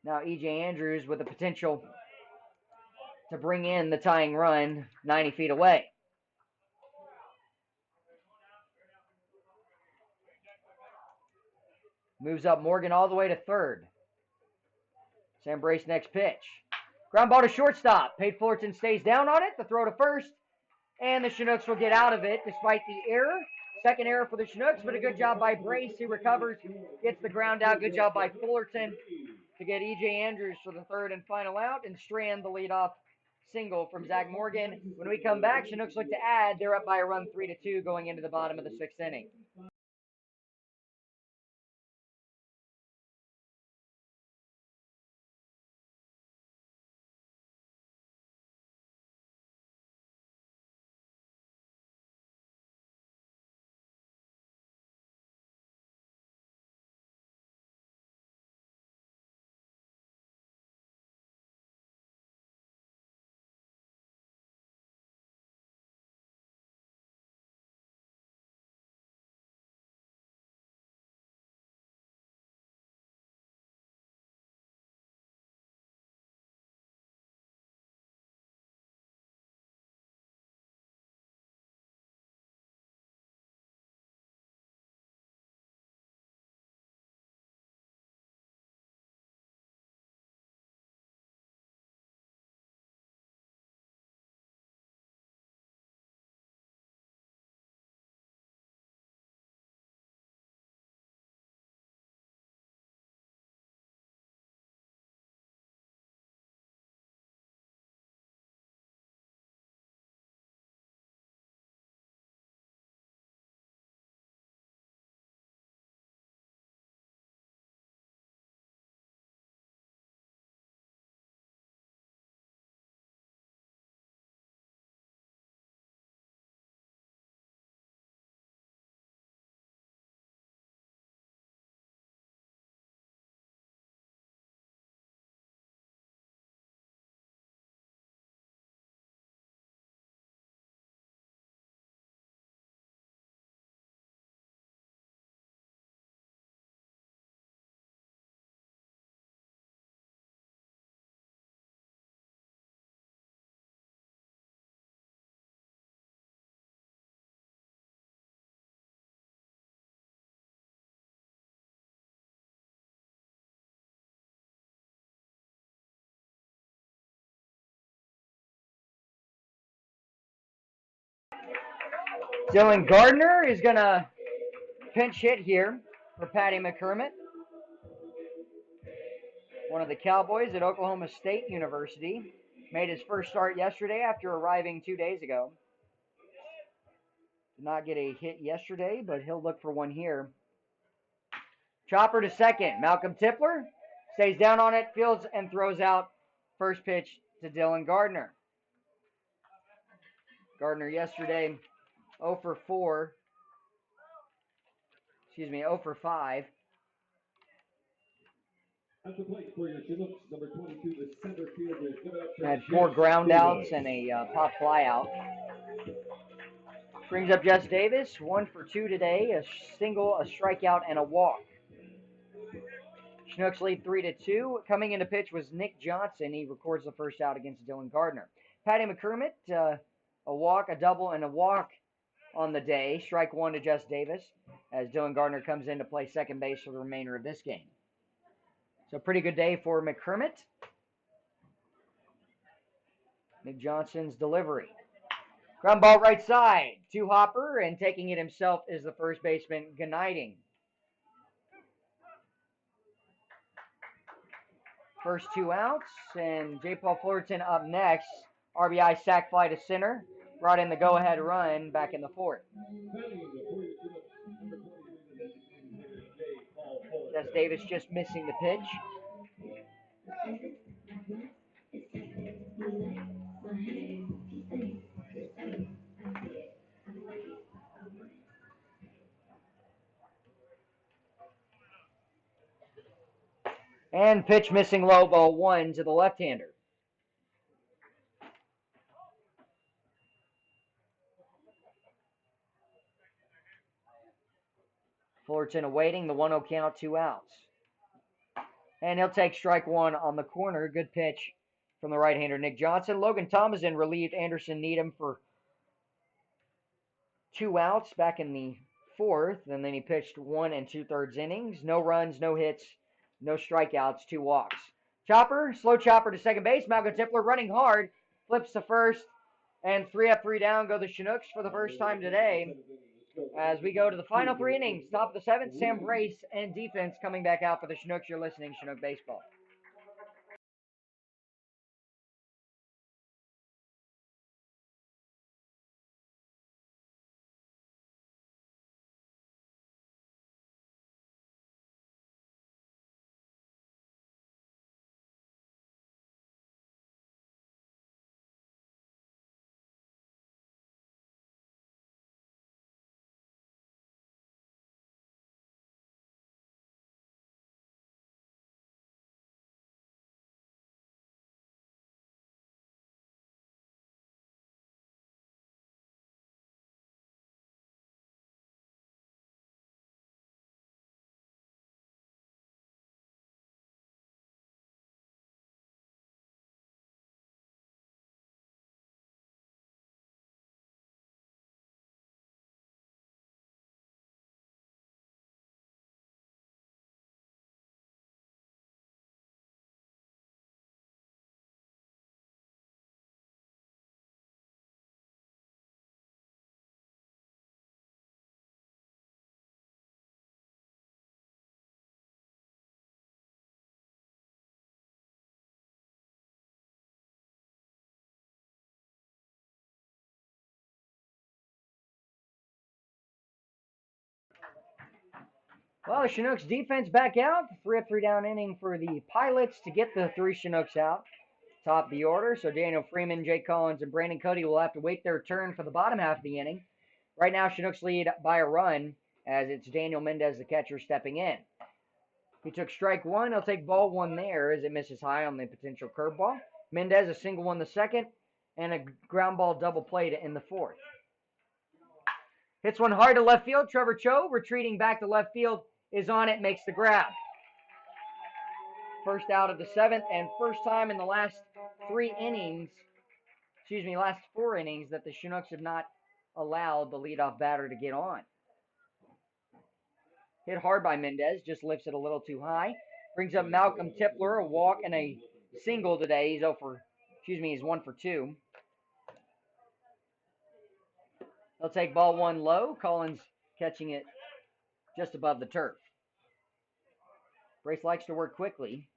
now E.J. Andrews with the potential to bring in the tying run 90 feet away. Moves up Morgan all the way to third. Sam Brace next pitch. Ground ball to shortstop. Pate Fullerton stays down on it. The throw to first. And the Chinooks will get out of it despite the error. Second error for the Chinooks, but a good job by Brace. He recovers, gets the ground out. Good job by Fullerton to get E.J. Andrews for the third and final out and strand the leadoff single from Zach Morgan. When we come back, Chinooks look to add. They're up by a run 3-2 going into the bottom of the sixth inning. Dylan Gardner is going to pinch hit here for Patty McCormick, one of the Cowboys at Oklahoma State University. Made his first start yesterday after arriving 2 days ago. Did not get a hit yesterday, but he'll look for one here. Chopper to second. Malcolm Tipler stays down on it, fields and throws out. First pitch to Dylan Gardner. Gardner yesterday 0 for 4. 0 for 5.
At the plate for your Chinooks, number 22, the center fielder.
Had 4 ground outs and a pop fly out. Brings up Jess Davis, 1 for 2 today, a single, a strikeout, and a walk. Chinooks lead 3-2. Coming into pitch was Nick Johnson. He records the first out against Dylan Gardner. Patty McCormick, a walk, a double, and a walk on the day. Strike 1 to Jess Davis as Dylan Gardner comes in to play second base for the remainder of this game. So pretty good day for McCormick. Nick Johnson's delivery. Ground ball right side to Hopper, and taking it himself is the first baseman, Ganiting. First 2 outs, and J. Paul Fullerton up next. RBI sac fly to center. Brought in the go-ahead run back in the fourth. Jess Davis just missing the pitch. And pitch missing low, ball 1 to the left-hander. Fullerton awaiting the 1-0 count, 2 outs. And he'll take strike 1 on the corner. Good pitch from the right-hander, Nick Johnson. Logan Thomason relieved Anderson Needham for 2 outs back in the 4th, and then he pitched 1 2/3 innings. No runs, no hits, no strikeouts, 2 walks. Chopper, slow chopper to second base. Malcolm Tipler running hard, flips to first, and 3 up, 3 down go the Chinooks for the first time today. As we go to the final 3 innings, top of the 7th, Sam Brace and defense coming back out for the Chinooks. You're listening Chinook Baseball. Well, the Chinooks defense back out. 3 up, 3 down inning for the Pilots to get the 3 Chinooks out. Top of the order. So Daniel Freeman, Jake Collins, and Brandon Cody will have to wait their turn for the bottom half of the inning. Right now, Chinooks lead by a run as it's Daniel Mendez, the catcher, stepping in. He took strike 1. He'll take ball 1 there as it misses high on the potential curveball. Mendez a single 1 the 2nd and a ground ball double play to end the 4th. Hits one hard to left field. Trevor Cho retreating back to left field is on it, makes the grab. First out of the 7th and first time in the last 4 innings that the Chinooks have not allowed the leadoff batter to get on. Hit hard by Mendez, just lifts it a little too high. Brings up Malcolm Tipler, a walk and a single today. He's 1 for 2. They'll take ball 1 low. Collins catching it just above the turf. Brace likes to work quickly.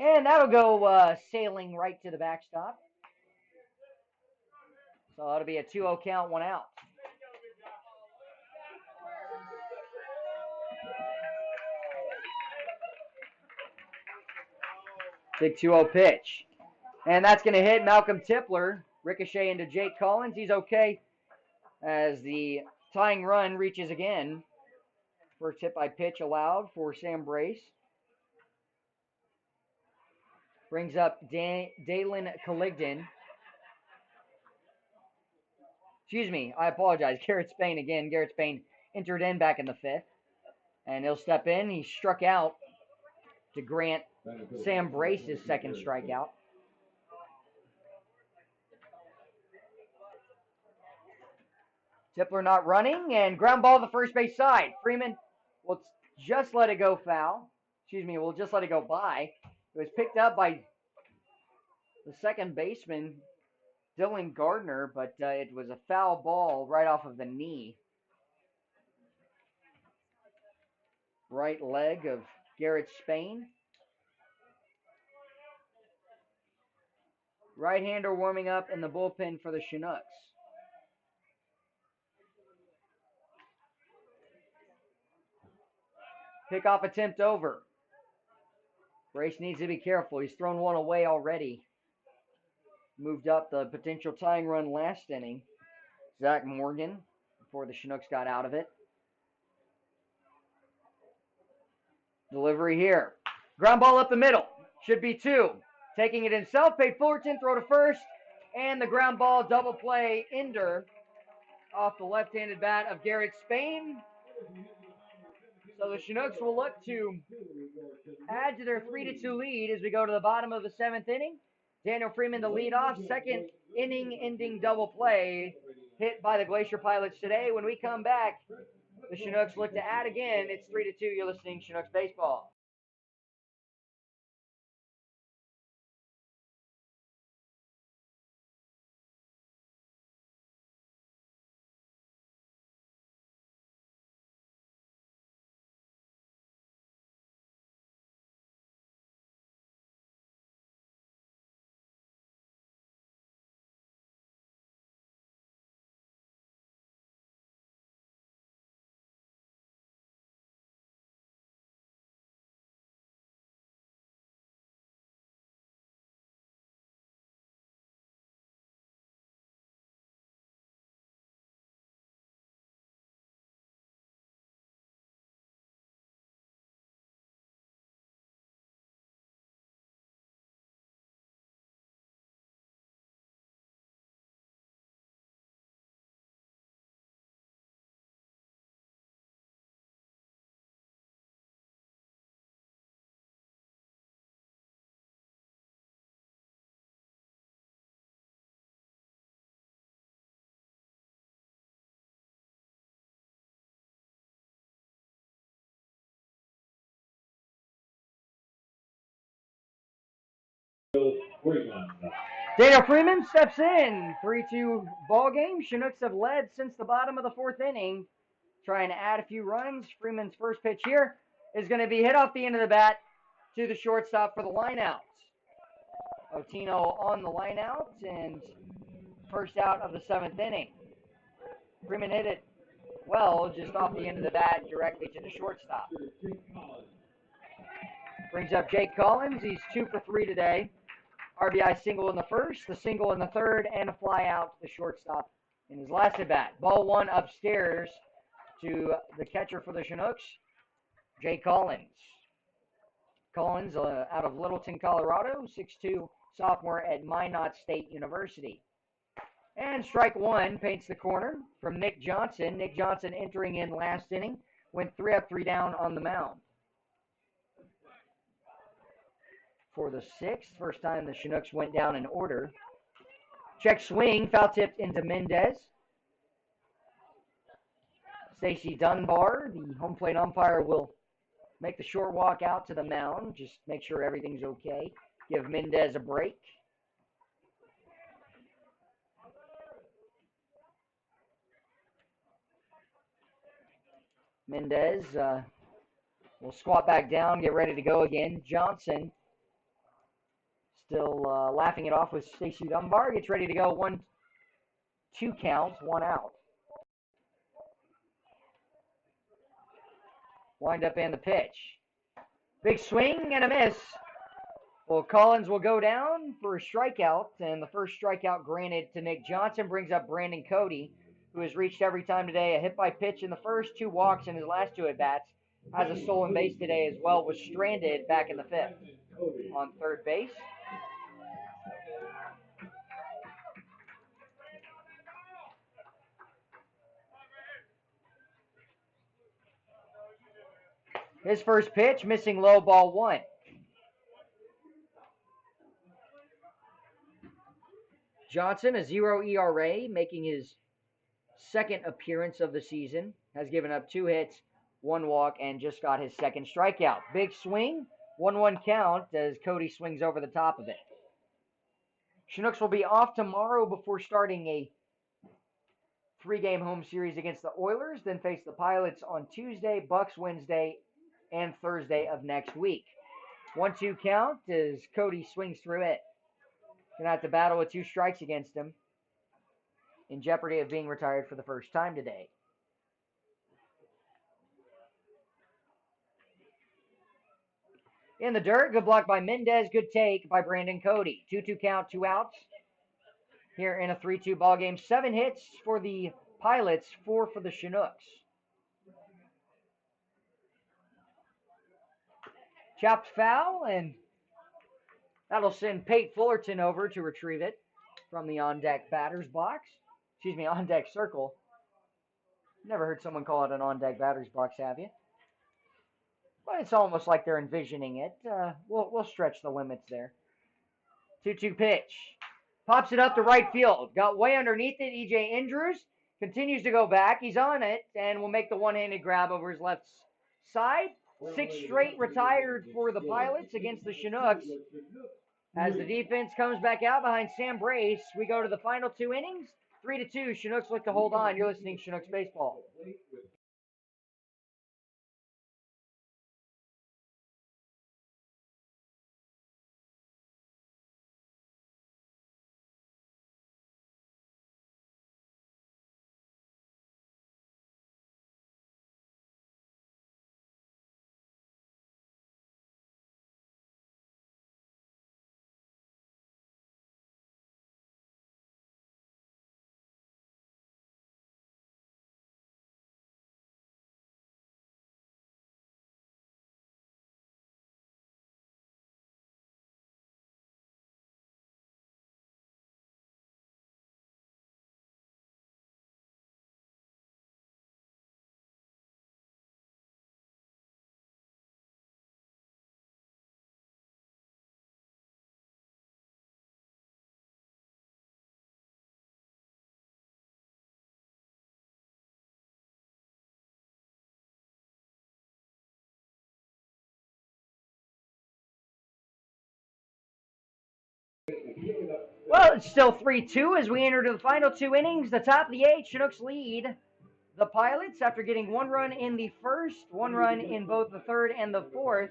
And that'll go sailing right to the backstop. So that'll be a 2-0 count, 1 out. Big 2-0 pitch. And that's going to hit Malcolm Tipler. Ricochet into Jake Collins. He's okay as the tying run reaches again. First hit by pitch allowed for Sam Brace. Brings up Dalen Colligdon. I apologize. Garrett Spain again. Garrett Spain entered in back in the 5th. And he'll step in. He struck out to grant Sam Brace his 2nd strikeout. Tipler not running, and ground ball to the first base side. Freeman will just let it go foul. Will just let it go by. It was picked up by the second baseman, Dylan Gardner, but it was a foul ball right off of the knee. Right leg of Garrett Spain. Right-hander warming up in the bullpen for the Chinooks. Pickoff attempt over. Brace needs to be careful. He's thrown 1 away already. Moved up the potential tying run last inning. Zach Morgan before the Chinooks got out of it. Delivery here. Ground ball up the middle. Should be 2. Taking it himself. Paid Fullerton. Throw to first. And the ground ball double play ender off the left-handed bat of Garrett Spain. So the Chinooks will look to add to their 3-2 lead as we go to the bottom of the 7th inning. Daniel Freeman the leadoff. Second inning ending double play hit by the Glacier Pilots today. When we come back, the Chinooks look to add again. It's 3-2. You're listening to Chinooks Baseball. Daniel Freeman steps in. 3-2 ball game. Chinooks have led since the bottom of the 4th inning. Trying to add a few runs. Freeman's first pitch here is going to be hit off the end of the bat to the shortstop for the line out. Otino on the line out and first out of the 7th inning. Freeman hit it well just off the end of the bat directly to the shortstop. Brings up Jake Collins. He's 2 for 3 today. RBI single in the first, the single in the third, and a fly out to the shortstop in his last at bat. Ball 1 upstairs to the catcher for the Chinooks, Jake Collins. Collins out of Littleton, Colorado, 6'2", sophomore at Minot State University. And strike 1 paints the corner from Nick Johnson. Nick Johnson entering in last inning, went 3 up, 3 down on the mound. For the 6th, first time the Chinooks went down in order. Check swing, foul tipped into Mendez. Stacy Dunbar, the home plate umpire, will make the short walk out to the mound. Just make sure everything's okay. Give Mendez a break. Mendez will squat back down, get ready to go again. Johnson still laughing it off with Stacy Dunbar. Gets ready to go. 1-2 count, 1 out. Wind up and the pitch. Big swing and a miss. Well, Collins will go down for a strikeout, and the first strikeout granted to Nick Johnson brings up Brandon Cody, who has reached every time today. A hit by pitch in the first, 2 walks in his last 2 at-bats. Has a stolen base today as well. Was stranded back in the 5th on third base. His first pitch, missing low, ball 1. Johnson, a 0 ERA, making his 2nd appearance of the season. Has given up 2 hits, 1 walk, and just got his 2nd strikeout. Big swing, 1-1 count as Cody swings over the top of it. Chinooks will be off tomorrow before starting a 3-game home series against the Oilers, then face the Pilots on Tuesday, Bucks Wednesday, and Thursday of next week. 1-2 count as Cody swings through it. Gonna have to battle with 2 strikes against him. In jeopardy of being retired for the first time today. In the dirt, good block by Mendez, good take by Brandon Cody. 2-2 count, 2 outs. Here in a 3-2 ball game. 7 hits for the Pilots, 4 for the Chinooks. Chopped foul, and that'll send Pate Fullerton over to retrieve it from the on-deck batter's box. Excuse me, on-deck circle. Never heard someone call it an on-deck batter's box, have you? But it's almost like they're envisioning it. We'll stretch the limits there. 2-2 pitch. Pops it up to right field. Got way underneath it. E.J. Andrews continues to go back. He's on it and will make the one-handed grab over his left side. 6 straight retired for the Pilots against the Chinooks. As the defense comes back out behind Sam Brace, we go to the final 2 innings. 3-2. Chinooks look to hold on. You're listening to Chinooks Baseball. Well, it's still 3-2 as we enter to the final 2 innings. The top of the 8th, Chinooks lead the Pilots after getting 1 run in the first, 1 run in both the third and the fourth.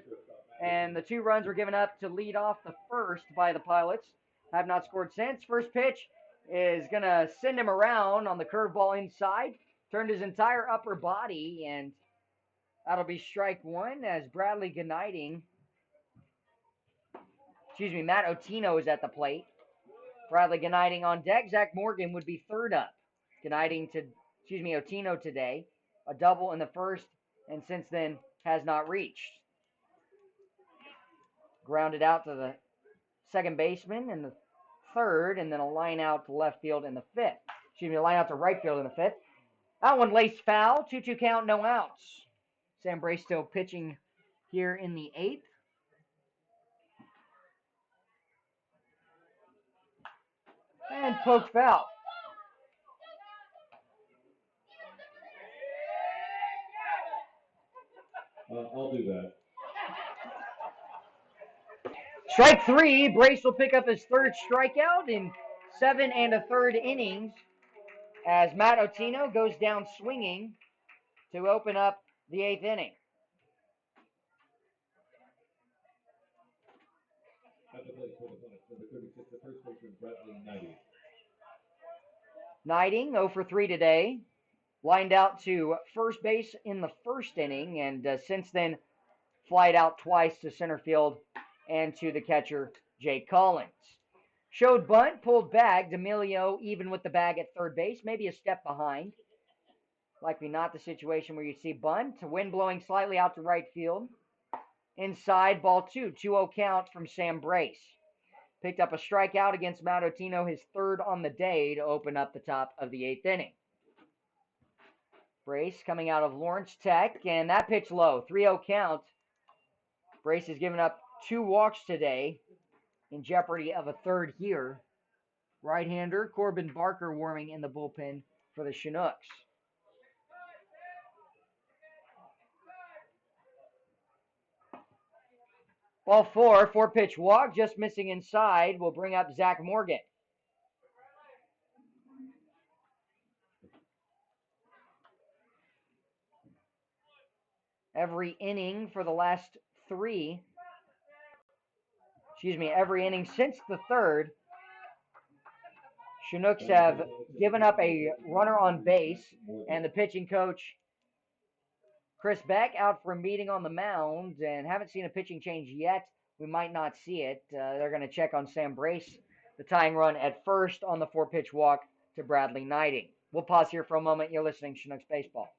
And the 2 runs were given up to lead off the first by the Pilots. Have not scored since. First pitch is going to send him around on the curveball inside. Turned his entire upper body, and that'll be strike 1 as Matt Otino is at the plate. Bradley Gnighting on deck. Zach Morgan would be third up. Otino today. A double in the first, and since then has not reached. Grounded out to the second baseman in the third, and then a line out to left field in the fifth. A line out to right field in the fifth. That one laced foul. 2-2 count, no outs. Sam Brace still pitching here in the 8th. And poke foul.
I'll do that.
Strike 3. Brace will pick up his 3rd strikeout in 7 1/3 innings as Matt Otino goes down swinging to open up the 8th inning.
At the plate for the Pilots, number 36, the first baseman, Bradley Knighting.
Knighting, 0 for 3 today. Lined out to first base in the first inning, and since then, flied out twice to center field and to the catcher, Jake Collins. Showed bunt, pulled bag. D'Amelio even with the bag at third base, maybe a step behind. Likely not the situation where you see bunt. Wind blowing slightly out to right field. Inside, ball 2. 2-0 count from Sam Brace. Picked up a strikeout against Matt Otino, his 3rd on the day, to open up the top of the 8th inning. Brace coming out of Lawrence Tech, and that pitch low. 3-0 count. Brace has given up 2 walks today, in jeopardy of a 3rd here. Right-hander Corbin Barker warming in the bullpen for the Chinooks. Ball 4, 4-pitch walk, just missing inside, will bring up Zach Morgan. Every inning for the last 3, every inning since the 3rd, Chinooks have given up a runner on base, and the pitching coach, Chris Beck, out for a meeting on the mound, and haven't seen a pitching change yet. We might not see it. They're going to check on Sam Brace, the tying run at first on the 4-pitch walk to Bradley Knighting. We'll pause here for a moment. You're listening to Chinooks Baseball.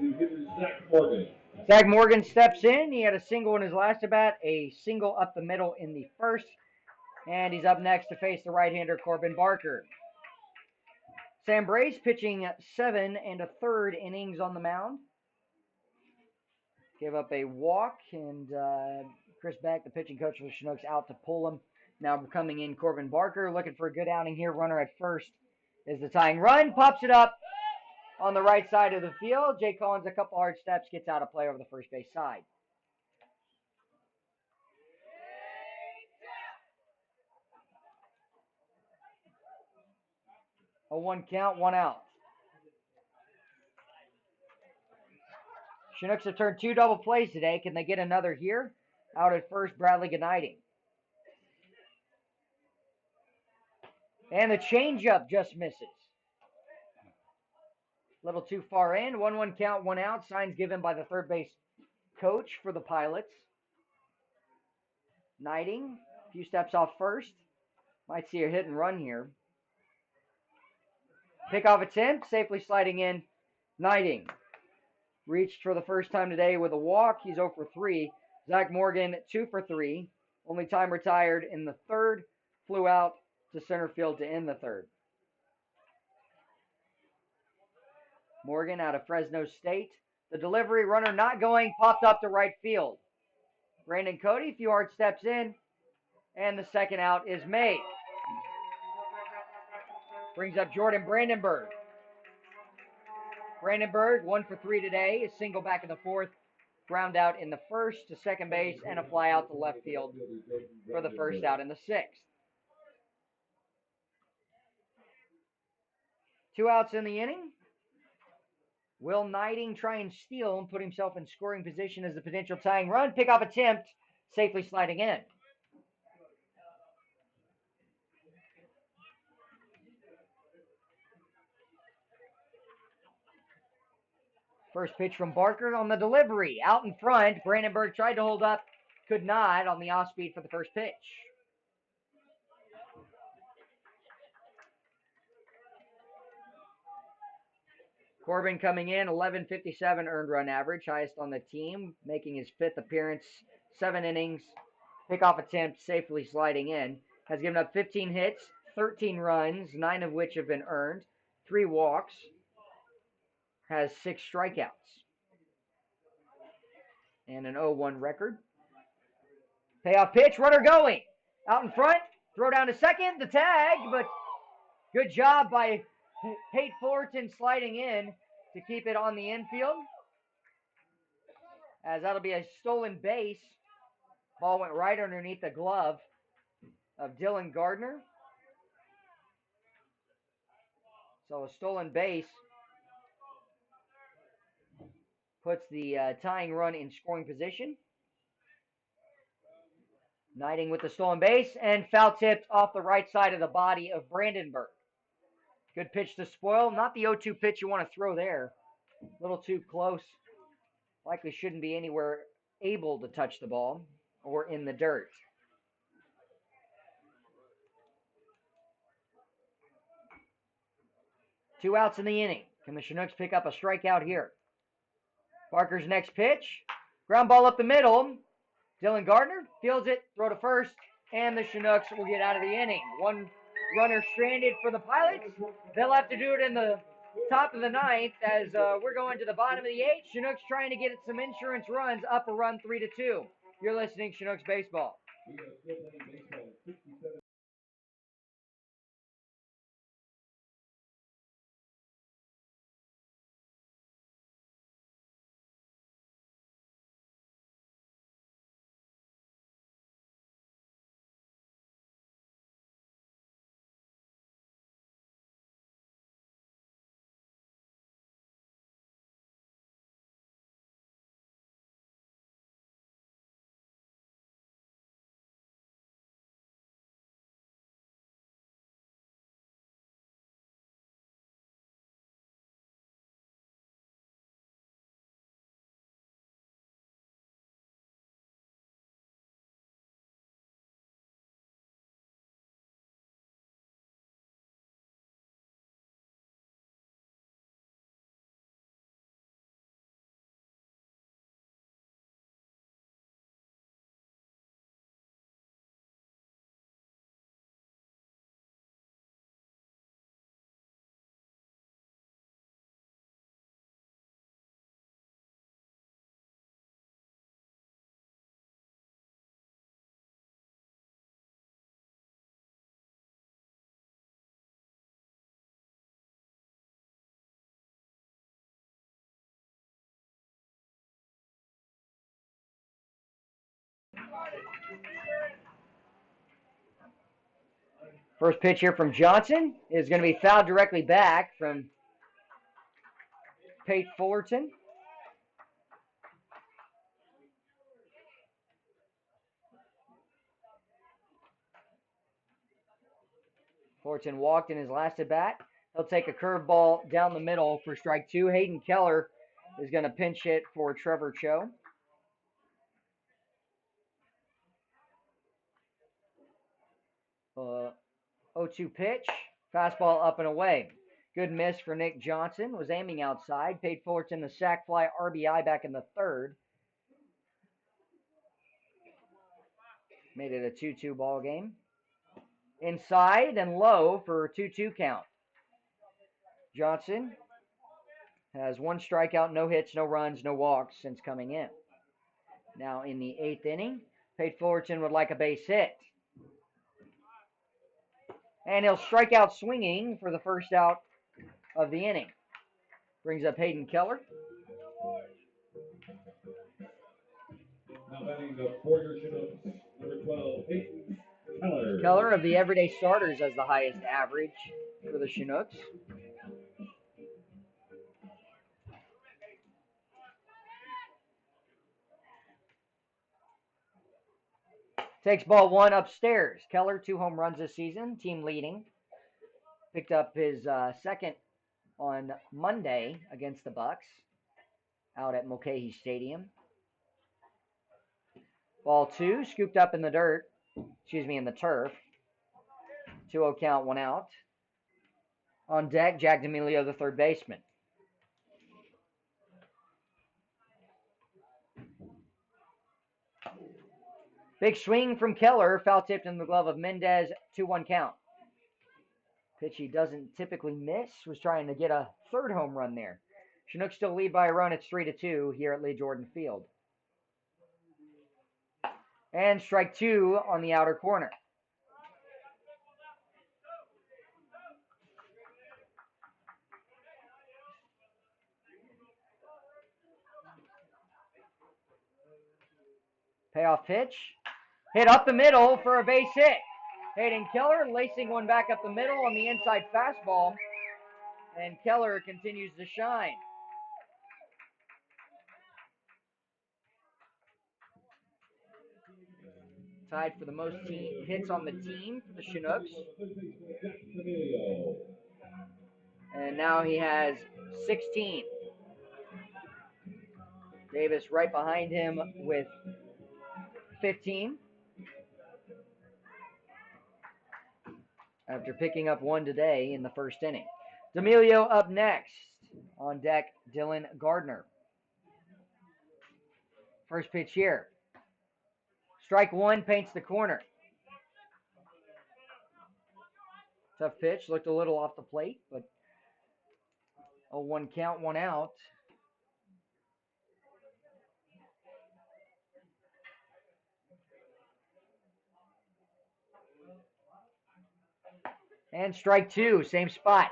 the hitter, Zach Morgan.
Zach Morgan steps in. He had a single in his last at bat, a single up the middle in the first. And he's up next to face the right-hander, Corbin Barker. Sam Brace pitching 7 1/3 innings on the mound. Gave up a walk, and Chris Beck, the pitching coach for the Chinooks, out to pull him. Now coming in, Corbin Barker, looking for a good outing here. Runner at first is the tying run. Pops it up on the right side of the field. Jay Collins, a couple hard steps, gets out of play over the first base side. A 1 count, 1 out. Chinooks have turned 2 double plays today. Can they get another here? Out at first, Bradley Gnighting. And the changeup just misses. A little too far in. 1-1 count, 1 out. Signs given by the third base coach for the Pilots. Knighting, a few steps off first. Might see a hit and run here. Pickoff attempt, safely sliding in. Knighting reached for the first time today with a walk. He's 0 for 3. Zach Morgan, 2 for 3. Only time retired in the third. Flew out to center field to end the third. Morgan out of Fresno State. The delivery, runner not going, popped up to right field. Brandon Cody, a few hard steps in, and the second out is made. Brings up Jordan Brandenburg. Brandenburg, 1 for 3 today, a single back in the fourth, ground out in the first to second base, and a fly out to left field for the first out in the sixth. 2 outs in the inning. Will Knighting try and steal and put himself in scoring position as the potential tying run? Pickoff attempt, safely sliding in. First pitch from Barker on the delivery. Out in front, Brandenburg tried to hold up, could not on the off speed for the first pitch. Corbin coming in, 11.57 earned run average, highest on the team, making his 5th appearance, 7 innings, pickoff attempt, safely sliding in. Has given up 15 hits, 13 runs, 9 of which have been earned, 3 walks, has 6 strikeouts, and an 0-1 record. Payoff pitch, runner going, out in front, throw down to second, the tag, but good job by Pate Fullerton sliding in to keep it on the infield, as that'll be a stolen base. Ball went right underneath the glove of Dylan Gardner. So a stolen base puts the tying run in scoring position. Knighting with the stolen base, and foul tipped off the right side of the body of Brandenburg. Good pitch to spoil. Not the 0-2 pitch you want to throw there. A little too close. Likely shouldn't be anywhere able to touch the ball or in the dirt. Two outs in the inning. Can the Chinooks pick up a strikeout here? Barker's next pitch. Ground ball up the middle. Dylan Gardner fields it, throw to first, and the Chinooks will get out of the inning. One runner stranded for the Pilots. They'll have to do it in the top of the ninth as we're going to the bottom of the eighth. Chinooks trying to get some insurance runs, up a run 3-2. You're listening to Chinooks Baseball. First pitch here from Johnson is going to be fouled directly back from Pate Fullerton. Fullerton walked in his last at bat. He'll take a curveball down the middle for strike two. Hayden Keller is going to pinch hit for Trevor Cho. Uh, 0-2 pitch. Fastball up and away. Good miss for Nick Johnson. Was aiming outside. Paid Fullerton the sac fly RBI back in the third. Made it a 2-2 ball game. Inside and low for a 2-2 count. Johnson has one strikeout, no hits, no runs, no walks since coming in. Now in the eighth inning, Pate Fullerton would like a base hit. And he'll strike out swinging for the first out of the inning. Brings up Hayden Keller.
Now batting for your Chinooks, number 12, Hayden Keller.
Keller of the everyday starters has the highest average for the Chinooks. Takes ball one upstairs. Keller, 2 home runs this season, team leading. Picked up his second on Monday against the Bucks out at Mulcahy Stadium. Ball 2, scooped up in the dirt, in the turf. 2-0 count, 1 out. On deck, Jack D'Amelio, the third baseman. Big swing from Keller, foul tipped in the glove of Mendez, 2-1 count. Pitch he doesn't typically miss, was trying to get a third home run there. Chinooks still lead by a run, it's 3-2 here at Lee Jordan Field. And strike 2 on the outer corner. Payoff pitch. Hit up the middle for a base hit. Hayden Keller lacing one back up the middle on the inside fastball. And Keller continues to shine. Tied for the most hits on the team for the Chinooks. And now he has 16. Davis right behind him with 15. After picking up one today in the first inning. D'Amelio up next. On deck, Dylan Gardner. First pitch here. Strike 1, paints the corner. Tough pitch, looked a little off the plate, but 0-1 count, 1 out. And strike 2, same spot.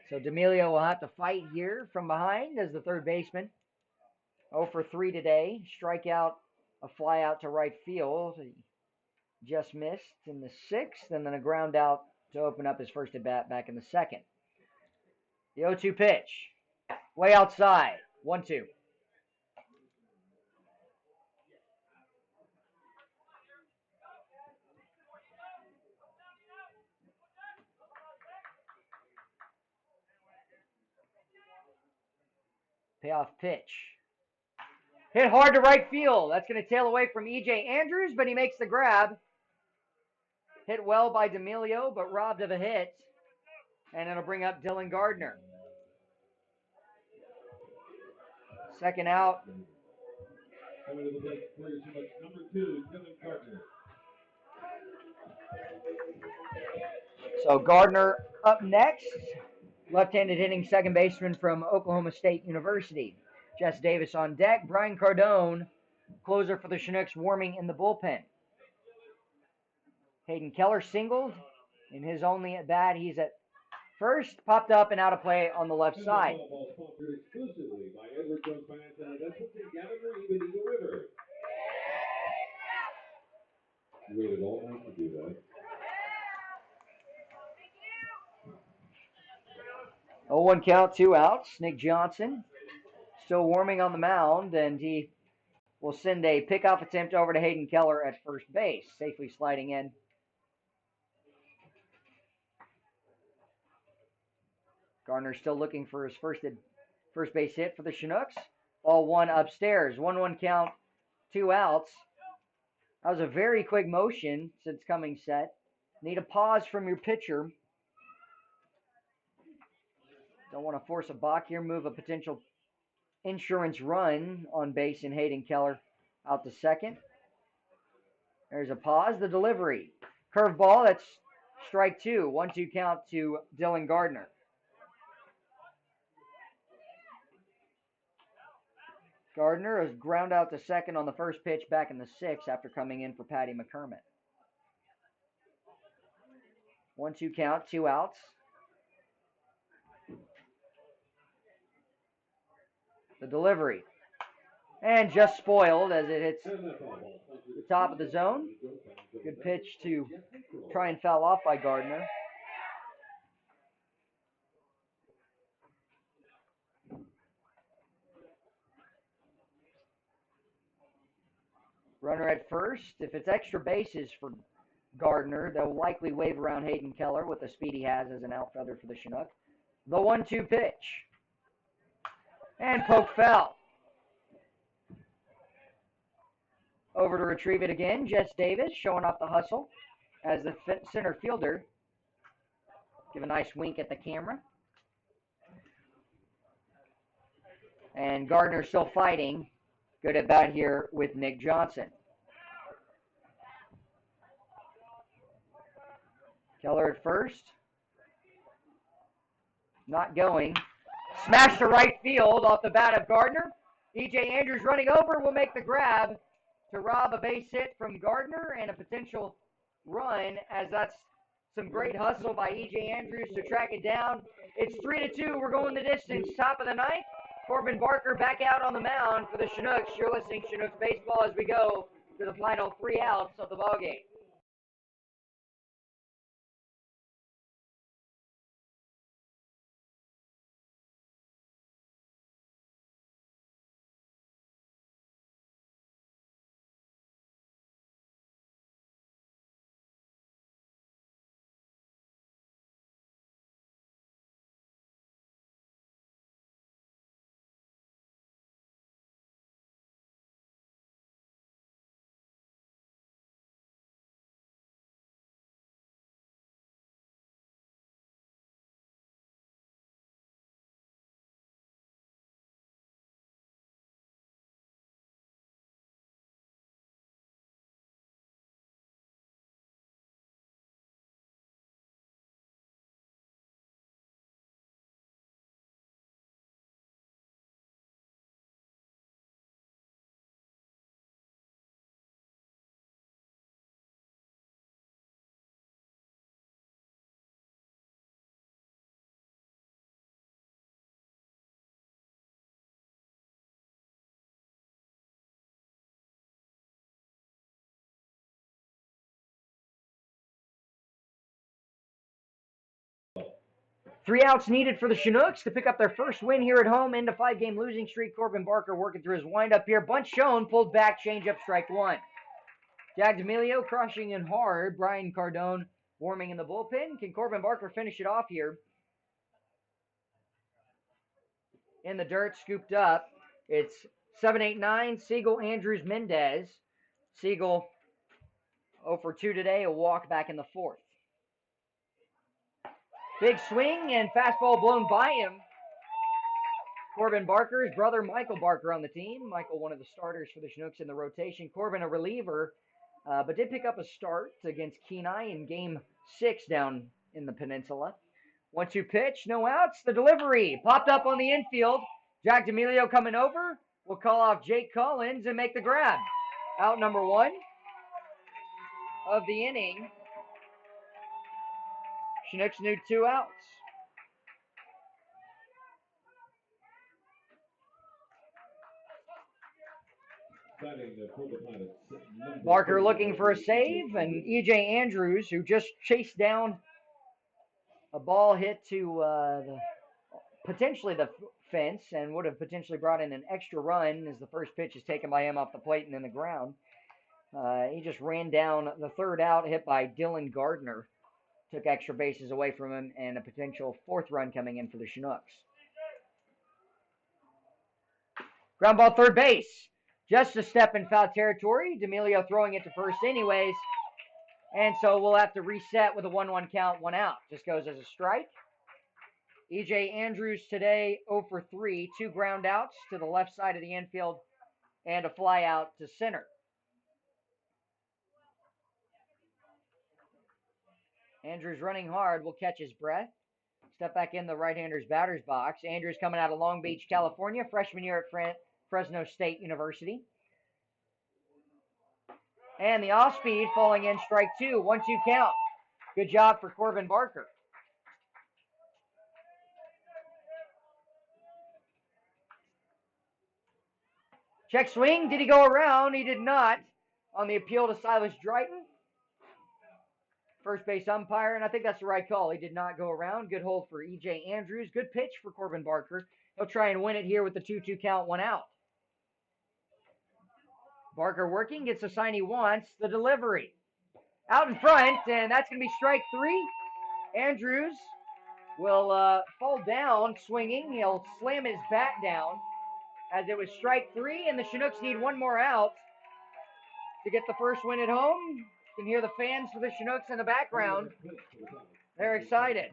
So D'Amelio will have to fight here from behind as the third baseman. 0 for 3 today. Strikeout, a fly out to right field. He just missed in the 6th, and then a ground out to open up his first at bat back in the 2nd. The 0-2 pitch. Way outside. 1-2. Payoff pitch. Hit hard to right field. That's going to tail away from E.J. Andrews, but he makes the grab. Hit well by D'Amelio, but robbed of a hit. And it'll bring up Dylan Gardner. Second out.
Coming to the plate for your Chinooks, number 2, Dylan Gardner.
So Gardner up next. Left-handed hitting second baseman from Oklahoma State University. Jess Davis on deck. Brian Cardone, closer for the Chinooks, warming in the bullpen. Hayden Keller singled. In his only at bat, he's at first. Popped up and out of play on the left side.
Sponsored exclusively by Edward Jones Finance and Investments in Gatlinburg, Eagle River. waited all night to do that.
0-1 count, 2 outs. Nick Johnson still warming on the mound, and he will send a pickoff attempt over to Hayden Keller at first base, safely sliding in. Gardner still looking for his first base hit for the Chinooks. Ball one upstairs. 1-1 count, 2 outs. That was a very quick motion since coming set. Need a pause from your pitcher. Don't want to force a balk here. Move a potential insurance run on base in Hayden Keller out to second. There's a pause. The delivery. Curveball. That's strike 2. 1-2 count to Dylan Gardner. Gardner has ground out to second on the first pitch back in the 6th after coming in for Patty McCormick. 1-2 count, 2 outs. The delivery. And just spoiled as it hits the top of the zone. Good pitch to try and foul off by Gardner. Runner at first. If it's extra bases for Gardner, they'll likely wave around Hayden Keller with the speed he has as an outfielder for the Chinook. The 1-2 pitch. And poke foul. Over to retrieve it again, Jess Davis showing off the hustle as the center fielder. Give a nice wink at the camera. And Gardner still fighting. Good at bat here with Nick Johnson. Keller at first. Not going. Smash to right field off the bat of Gardner. E.J. Andrews running over will make the grab to rob a base hit from Gardner and a potential run, as that's some great hustle by E.J. Andrews to track it down. It's 3-2. We're going the distance. Top of the ninth. Corbin Barker back out on the mound for the Chinooks. You're listening to Chinooks Baseball as we go to the final 3 outs of the ballgame. Three outs needed for the Chinooks to pick up their first win here at home. Into 5-game losing streak. Corbin Barker working through his windup here. Bunt shown, pulled back, changeup, strike 1. Jag D'Amelio crushing in hard. Brian Cardone warming in the bullpen. Can Corbin Barker finish it off here? In the dirt, scooped up. It's 7-8-9. Siegel, Andrews, Mendez. Siegel 0 for 2 today. A walk back in the 4th. Big swing and fastball blown by him. Corbin Barker, his brother Michael Barker on the team. Michael, one of the starters for the Chinooks in the rotation. Corbin, a reliever, but did pick up a start against Kenai in Game 6 down in the peninsula. 1-2 pitch, no outs. The delivery popped up on the infield. Jag D'Amelio coming over. Will call off Jake Collins and make the grab. Out number 1 of the inning. Chinooks need 2 outs. Barker looking for a save, and E.J. Andrews, who just chased down a ball hit to potentially the fence and would have potentially brought in an extra run as the first pitch is taken by him off the plate and in the ground. He just ran down the third out, hit by Dylan Gardner. Took extra bases away from him and a potential fourth run coming in for the Chinooks. Ground ball third base. Just a step in foul territory. D'Amelio throwing it to first anyways. And so we'll have to reset with a 1-1 count, 1 out. Just goes as a strike. E.J. Andrews today 0 for 3. 2 ground outs to the left side of the infield and a fly out to center. Andrews running hard, will catch his breath. Step back in the right-hander's batter's box. Andrews coming out of Long Beach, California, freshman year at Fresno State University. And the off-speed falling in, strike 2, 1-2 count. Good job for Corbin Barker. Check swing, did he go around? He did not on the appeal to Silas Drayton. First base umpire, and I think that's the right call. He did not go around. Good hold for E.J. Andrews. Good pitch for Corbin Barker. He'll try and win it here with the 2-2 count, 1 out. Barker working, gets the sign he wants. The delivery. Out in front, and that's going to be strike 3. Andrews will fall down swinging. He'll slam his bat down as it was strike 3, and the Chinooks need 1 more out to get the first win at home. You can hear the fans for the Chinooks in the background. They're excited.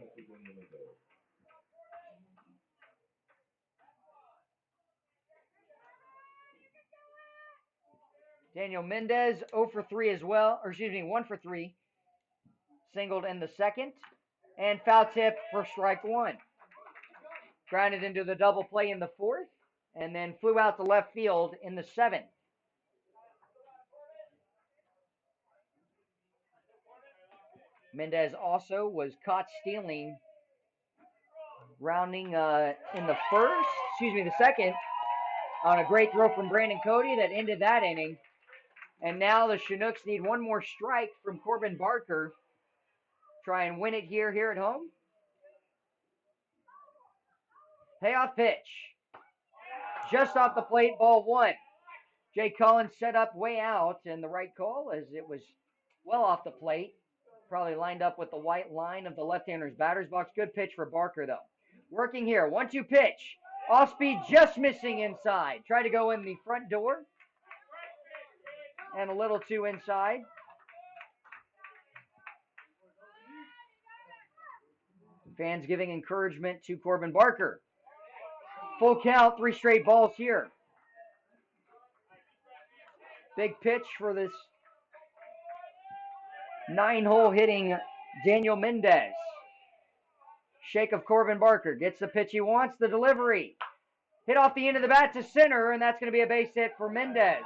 Daniel Mendez 0 for 3 as well, or excuse me, 1 for 3. Singled in the second, and foul tip for strike 1. Grounded into the double play in the fourth, and then flew out to left field in the seventh. Mendez also was caught stealing, rounding in the second, on a great throw from Brandon Cody that ended that inning. And now the Chinooks need 1 more strike from Corbin Barker. Try and win it here at home. Payoff pitch. Just off the plate, ball 1. Jay Collins set up way out, and the right call as it was well off the plate. Probably lined up with the white line of the left-hander's batter's box. Good pitch for Barker, though. Working here. 1-2 pitch. Off speed, just missing inside. Tried to go in the front door. And a little too inside. Fans giving encouragement to Corbin Barker. Full count, 3 straight balls here. Big pitch for this 9-hole hitting Daniel Mendez. Shake of Corbin Barker. Gets the pitch he wants. The delivery. Hit off the end of the bat to center, and that's going to be a base hit for Mendez.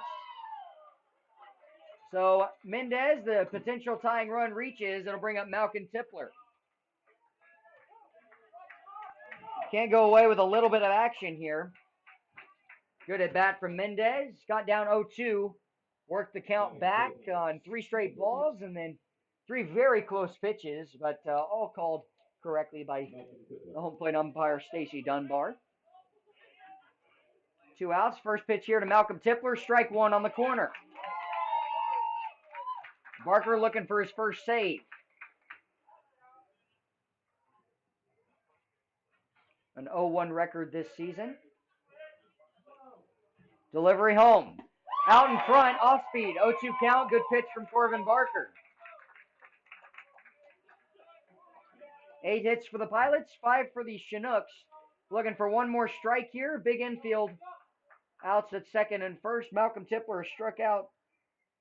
So Mendez, the potential tying run reaches. It'll bring up Malcolm Tipler. Can't go away with a little bit of action here. Good at bat from Mendez. Got down 0-2. Worked the count back on 3 straight balls and then 3 very close pitches, but all called correctly by the home plate umpire, Stacy Dunbar. 2 outs. First pitch here to Malcolm Tipler. Strike 1 on the corner. Barker looking for his first save. An 0-1 record this season. Delivery home. Out in front, off speed. 0-2 count. Good pitch from Corbin Barker. 8 hits for the Pilots, 5 for the Chinooks. Looking for 1 more strike here. Big infield outs at second and first. Malcolm Tipler struck out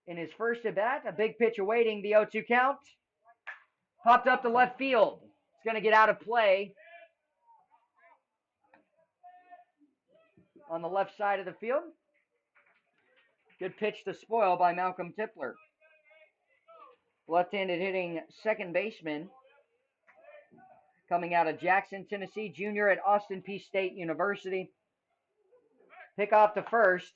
in his first at bat. A big pitch awaiting the 0-2 count. Popped up to left field. It's going to get out of play on the left side of the field. Good pitch to spoil by Malcolm Tipler. Left-handed hitting second baseman coming out of Jackson, Tennessee, junior at Austin Peay State University. Pick off to first.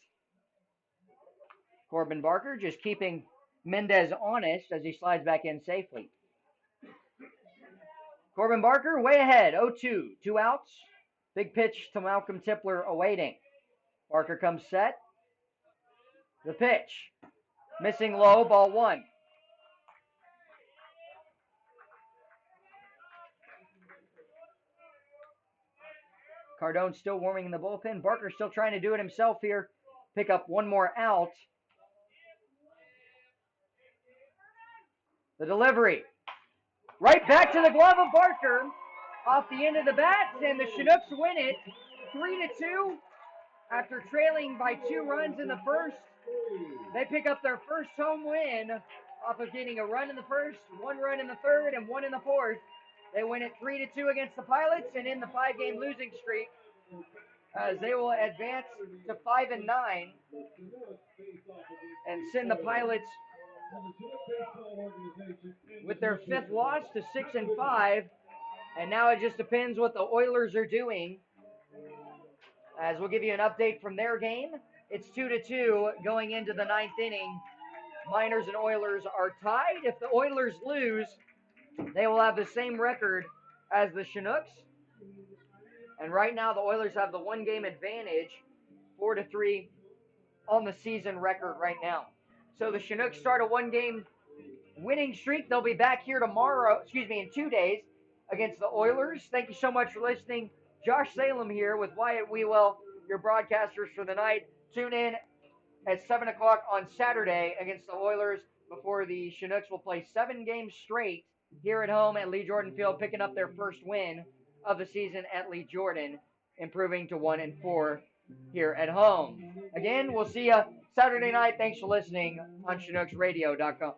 Corbin Barker just keeping Mendez honest as he slides back in safely. Corbin Barker way ahead, 0-2, 2 outs. Big pitch to Malcolm Tipler awaiting. Barker comes set. The pitch. Missing low, ball 1. Cardone still warming in the bullpen. Barker still trying to do it himself here. Pick up one more out. The delivery. Right back to the glove of Barker. Off the end of the bat, and the Chinooks win it 3-2 after trailing by 2 runs in the first. They pick up their first home win off of getting a run in the first, 1 run in the third, and 1 in the fourth. They win it 3-2 against the Pilots and in the 5-game losing streak as they will advance to 5-9 and send the Pilots with their 5th loss to 6-5. And now it just depends what the Oilers are doing. As we'll give you an update from their game. It's 2-2 going into the 9th inning. Miners and Oilers are tied. If the Oilers lose, they will have the same record as the Chinooks. And right now the Oilers have the 1-game advantage, 4-3 on the season record right now. So the Chinooks start a 1-game winning streak. They'll be back here in 2 days against the Oilers. Thank you so much for listening. Josh Salem here with Wyatt Wewell, your broadcasters for the night. Tune in at 7 o'clock on Saturday against the Oilers before the Chinooks will play 7 games straight here at home at Lee Jordan Field, picking up their first win of the season at Lee Jordan, improving to 1-4 here at home. Again, we'll see you Saturday night. Thanks for listening on ChinooksRadio.com.